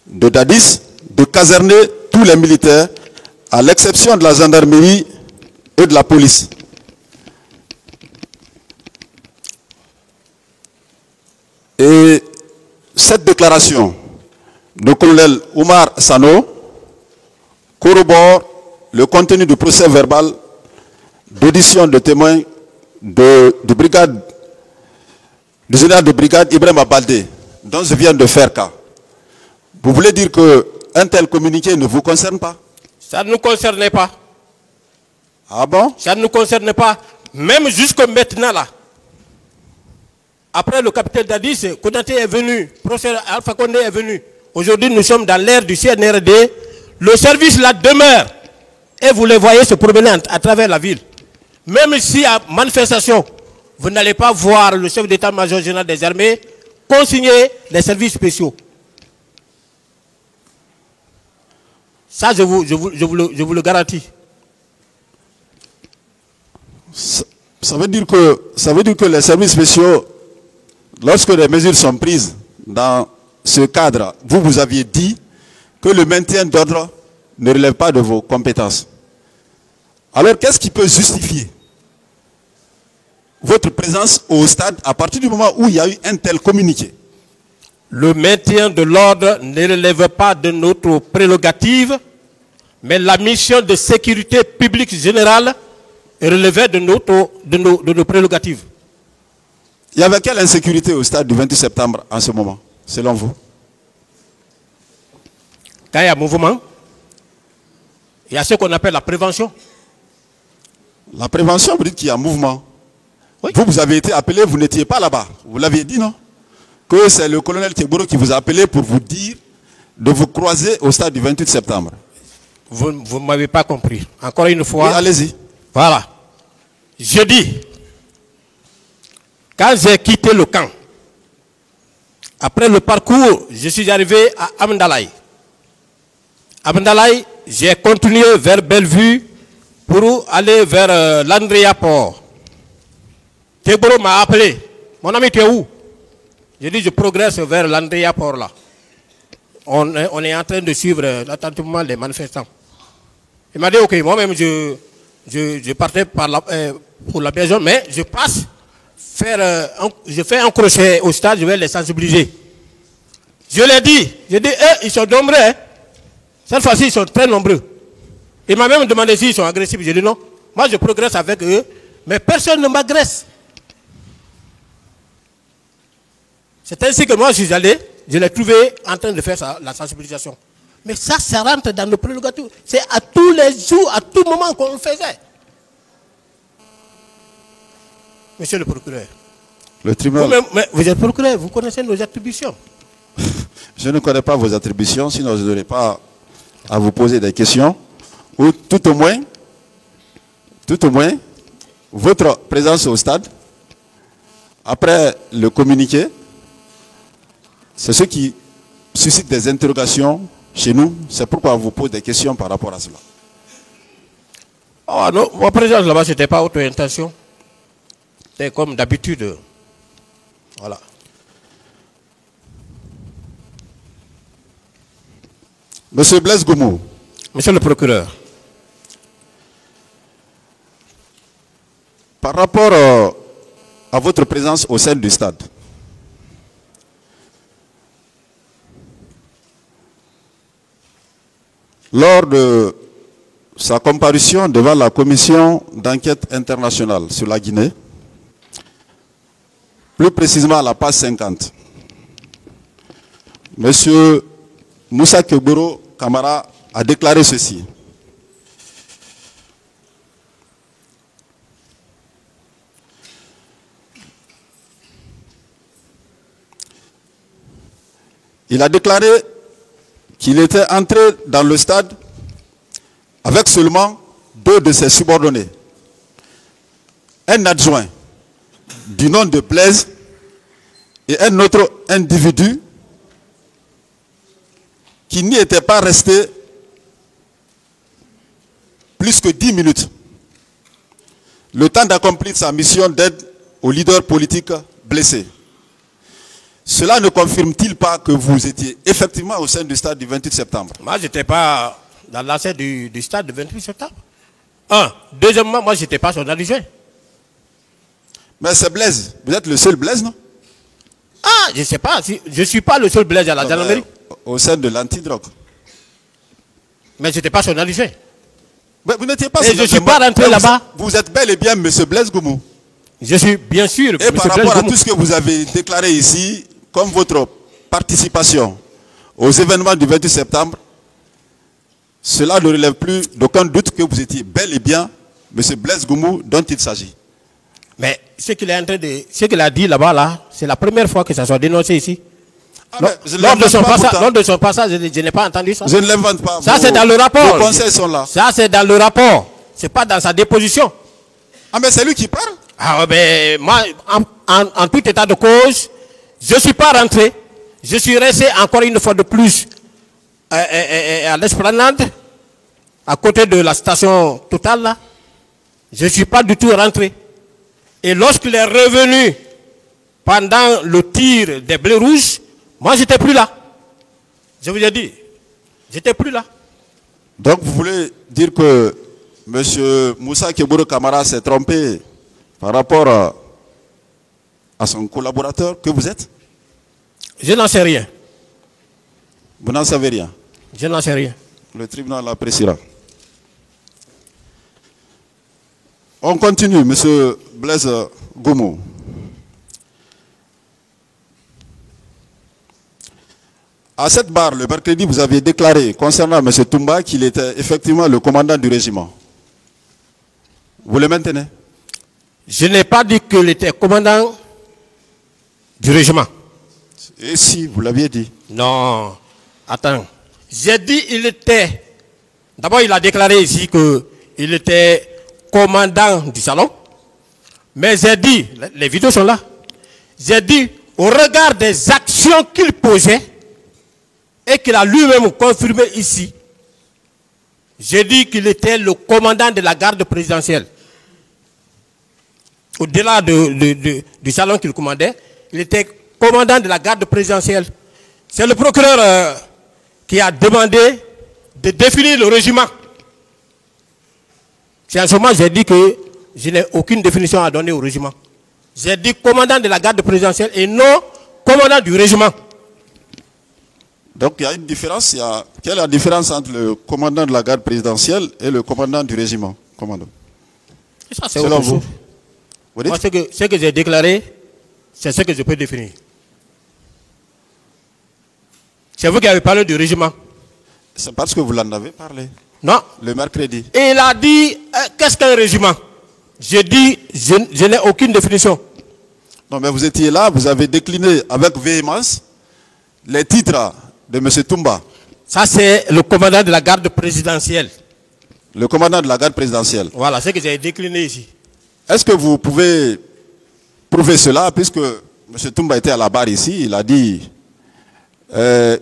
de Dadis de caserner tous les militaires à l'exception de la gendarmerie et de la police. Et cette déclaration de colonel Oumar Sano corrobore le contenu du procès verbal d'audition de témoins du général de brigade Ibrahima Baldé, dont je viens de faire cas. Vous voulez dire qu'un tel communiqué ne vous concerne pas? Ça ne nous concernait pas. Ah bon? Ça ne nous concernait pas. Même jusqu'à maintenant là. Après le capitaine Dadis, Konaté est venu, professeur Alpha Condé est venu. Aujourd'hui, nous sommes dans l'ère du CNRD. Le service là demeure. Et vous les voyez se promener à travers la ville. Même si à manifestation, vous n'allez pas voir le chef d'état-major général des armées consigner les services spéciaux. Ça, je vous le garantis. Ça veut dire que les services spéciaux, lorsque les mesures sont prises dans ce cadre, vous aviez dit que le maintien d'ordre ne relève pas de vos compétences. Alors, qu'est-ce qui peut justifier votre présence au stade à partir du moment où il y a eu un tel communiqué? Le maintien de l'ordre ne relève pas de notre prérogative, mais la mission de sécurité publique générale relevait de nos prérogatives. Il y avait quelle insécurité au stade du 28 septembre en ce moment, selon vous? Quand il y a mouvement, il y a ce qu'on appelle la prévention. La prévention, vous dites qu'il y a mouvement. Oui. Vous avez été appelé, vous n'étiez pas là-bas. Vous l'aviez dit, non? Que c'est le colonel Tchegoro qui vous a appelé pour vous dire de vous croiser au stade du 28 septembre. Vous ne m'avez pas compris. Encore une fois. Oui, allez-y. Voilà. Je dis, quand j'ai quitté le camp, après le parcours, je suis arrivé à Amdalaï. Amdalaï, j'ai continué vers Bellevue pour aller vers l'Andrea Port. Tchegoro m'a appelé. Mon ami, tu es où? J'ai dit, je progresse vers l'Andrea Port là. On est en train de suivre attentivement les manifestants. Il m'a dit, ok, moi-même, je partais pour la maison, mais je passe je fais un crochet au stade, je vais les sensibiliser. Je l'ai dit, ils sont nombreux. Hein. Cette fois-ci, ils sont très nombreux. Il m'a même demandé s'ils sont agressifs. J'ai dit non. Moi, je progresse avec eux, mais personne ne m'agresse. C'est ainsi que moi, je suis allé, je l'ai trouvé en train de faire la sensibilisation. Mais ça rentre dans nos prérogatives. C'est à tous les jours, à tout moment qu'on le faisait. Monsieur le procureur. Le tribunal. Vous êtes procureur, vous connaissez nos attributions. Je ne connais pas vos attributions, sinon je n'aurais pas à vous poser des questions. Ou tout au moins, votre présence au stade, après le communiqué, c'est ce qui suscite des interrogations chez nous. C'est pourquoi on vous pose des questions par rapport à cela. Oh non, ma présence là-bas, ce n'était pas auto-intention. C'était comme d'habitude. Voilà. Monsieur Blaise Goumou. Monsieur le procureur. Par rapport à votre présence au sein du stade, lors de sa comparution devant la commission d'enquête internationale sur la Guinée, plus précisément à la page 50, Monsieur Moussa Keburo Kamara a déclaré ceci. Il a déclaré qu'il était entré dans le stade avec seulement 2 de ses subordonnés. Un adjoint du nom de Blaise et un autre individu qui n'y était pas resté plus que 10 minutes. Le temps d'accomplir sa mission d'aide aux leaders politiques blessés. Cela ne confirme-t-il pas que vous étiez effectivement au sein du stade du 28 septembre? Moi, je n'étais pas dans l'enceinte du stade du 28 septembre. Un. Deuxièmement, moi, je n'étais pas son adjoint. Mais c'est Blaise. Vous êtes le seul Blaise, non? Ah, je ne sais pas. Je ne suis pas le seul Blaise à la gendarmerie. Au sein de l'antidrogue. Mais je n'étais pas son adjoint. Mais vous n'étiez pas et je ne suis pas rentré là-bas. Vous êtes bel et bien M. Blaise Goumou. Je suis bien sûr. Et par rapport à tout ce que vous avez déclaré ici, comme votre participation aux événements du 28 septembre, cela ne relève plus d'aucun doute que vous étiez bel et bien M. Blaise Goumou dont il s'agit. Mais ce qu'il est en train de, ce qu'il a dit là-bas, là, c'est la première fois que ça soit dénoncé ici. Lors de son passage, je n'ai pas entendu ça. Je ne l'invente pas. Ça, c'est dans le rapport. Vos conseils sont là. Ça, c'est dans le rapport. Ce n'est pas dans sa déposition. Ah, mais c'est lui qui parle. Ah, ben, moi, en tout état de cause, je ne suis pas rentré. Je suis resté encore une fois de plus à l'esplanade, à côté de la station Total, là. Je ne suis pas du tout rentré. Et lorsqu'il est revenu pendant le tir des bleus rouges, moi, j'étais plus là. Je vous ai dit, j'étais plus là. Donc, vous voulez dire que M. Moussa Keburo Kamara s'est trompé par rapport à son collaborateur que vous êtes? Je n'en sais rien. Vous n'en savez rien? Je n'en sais rien. Le tribunal l'appréciera. On continue, M. Blaise Goumou. À cette barre, le mercredi, vous avez déclaré concernant M. Toumba qu'il était effectivement le commandant du régiment. Vous le maintenez? Je n'ai pas dit qu'il était commandant du régiment. Et si, vous l'aviez dit? Non, attends. J'ai dit qu'il était... D'abord, il a déclaré ici qu'il était commandant du salon. Mais j'ai dit, les vidéos sont là, j'ai dit, au regard des actions qu'il posait, et qu'il a lui-même confirmé ici, j'ai dit qu'il était le commandant de la garde présidentielle. Au-delà du salon qu'il commandait, il était commandant de la garde présidentielle. C'est le procureur qui a demandé de définir le régiment. C'est en ce moment que j'ai dit que je n'ai aucune définition à donner au régiment. J'ai dit commandant de la garde présidentielle et non commandant du régiment. Donc il y a une différence. Quelle est la différence entre le commandant de la garde présidentielle et le commandant du régiment, commandant? Et ça, c'est autre chose. Moi, ce que j'ai déclaré, c'est ce que je peux définir. C'est vous qui avez parlé du régiment. C'est parce que vous l'en avez parlé. Non. Le mercredi. Et il a dit, qu'est-ce qu'un régiment? J'ai dit, je n'ai aucune définition. Non, mais vous étiez là, vous avez décliné avec véhémence les titres de M. Toumba. Ça, c'est le commandant de la garde présidentielle. Le commandant de la garde présidentielle. Voilà, c'est ce que j'ai décliné ici. Est-ce que vous pouvez prouver cela, puisque M. Toumba était à la barre ici, il a dit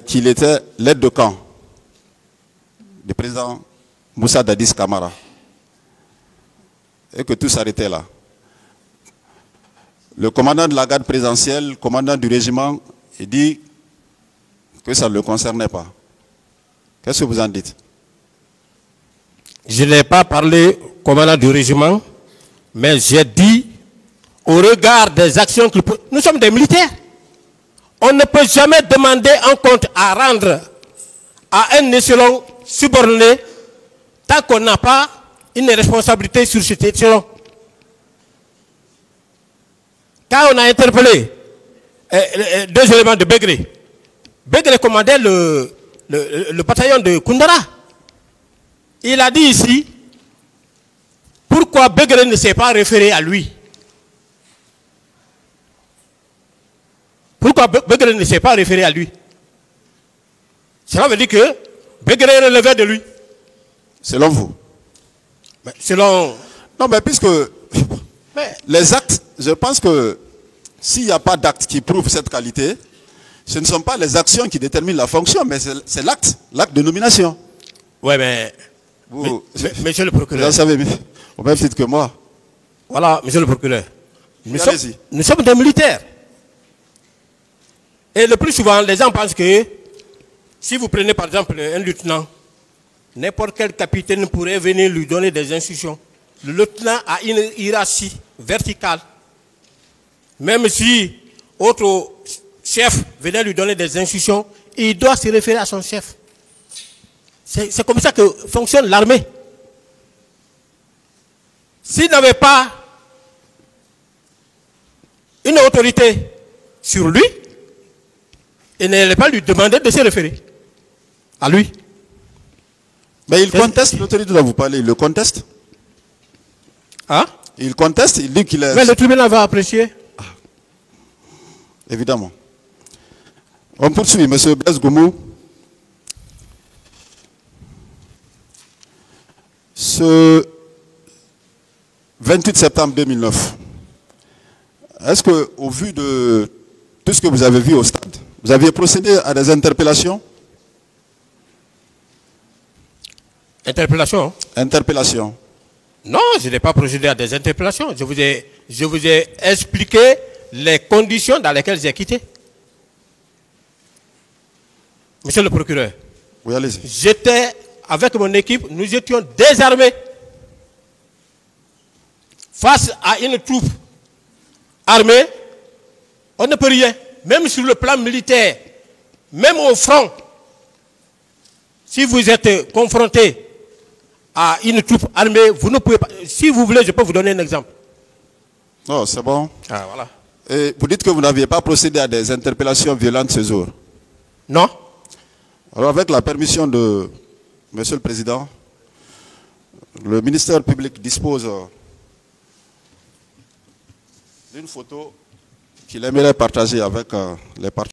qu'il était l'aide de camp du président Moussa Dadis Kamara. Et que tout s'arrêtait là. Le commandant de la garde présidentielle, le commandant du régiment, il dit que ça ne le concernait pas. Qu'est-ce que vous en dites? Je n'ai pas parlé commandant du régiment, mais j'ai dit, au regard des actions qu'il peut... Nous sommes des militaires. On ne peut jamais demander un compte à rendre à un échelon subordonné tant qu'on n'a pas une responsabilité sur cet échelon. Quand on a interpellé 2 éléments de Begré, Begré commandait le bataillon de Koundara. Il a dit ici, pourquoi Begré ne s'est pas référé à lui? Pourquoi Begré ne s'est pas référé à lui? Cela veut dire que Begré relevait de lui. Selon vous? Mais selon... Non, mais puisque les actes, je pense que s'il n'y a pas d'actes qui prouvent cette qualité, ce ne sont pas les actions qui déterminent la fonction, mais c'est l'acte de nomination. Oui, mais... Monsieur le procureur... Vous en savez au même titre que moi. Voilà, monsieur le procureur. Nous sommes des militaires. Et le plus souvent, les gens pensent que si vous prenez par exemple un lieutenant, n'importe quel capitaine pourrait venir lui donner des instructions. Le lieutenant a une hiérarchie verticale. Même si autre chef venait lui donner des instructions, il doit se référer à son chef. C'est comme ça que fonctionne l'armée. S'il n'avait pas une autorité sur lui, il n'allait pas lui demander de se référer à lui. Mais il conteste l'autorité dont vous parlez, il le conteste. Hein? Il conteste, il dit qu'il est... Mais le tribunal va apprécier. Ah. Évidemment. On poursuit, M. Blaise Goumou. Ce 28 septembre 2009, est-ce qu'au vu de tout ce que vous avez vu au stade, vous aviez procédé à des interpellations? Interpellation? Interpellation. Non, je n'ai pas procédé à des interpellations. Je vous ai expliqué les conditions dans lesquelles j'ai quitté. Monsieur le procureur. Oui, allez-y. J'étais avec mon équipe, nous étions désarmés. Face à une troupe armée, on ne peut rien. Même sur le plan militaire, même au front, si vous êtes confronté à une troupe armée, vous ne pouvez pas... Si vous voulez, je peux vous donner un exemple. Non, c'est bon. Ah, voilà. Et vous dites que vous n'aviez pas procédé à des interpellations violentes ce jour? Non. Alors, avec la permission de Monsieur le Président, le ministère public dispose d'une photo qu'il aimerait partager avec les partenaires.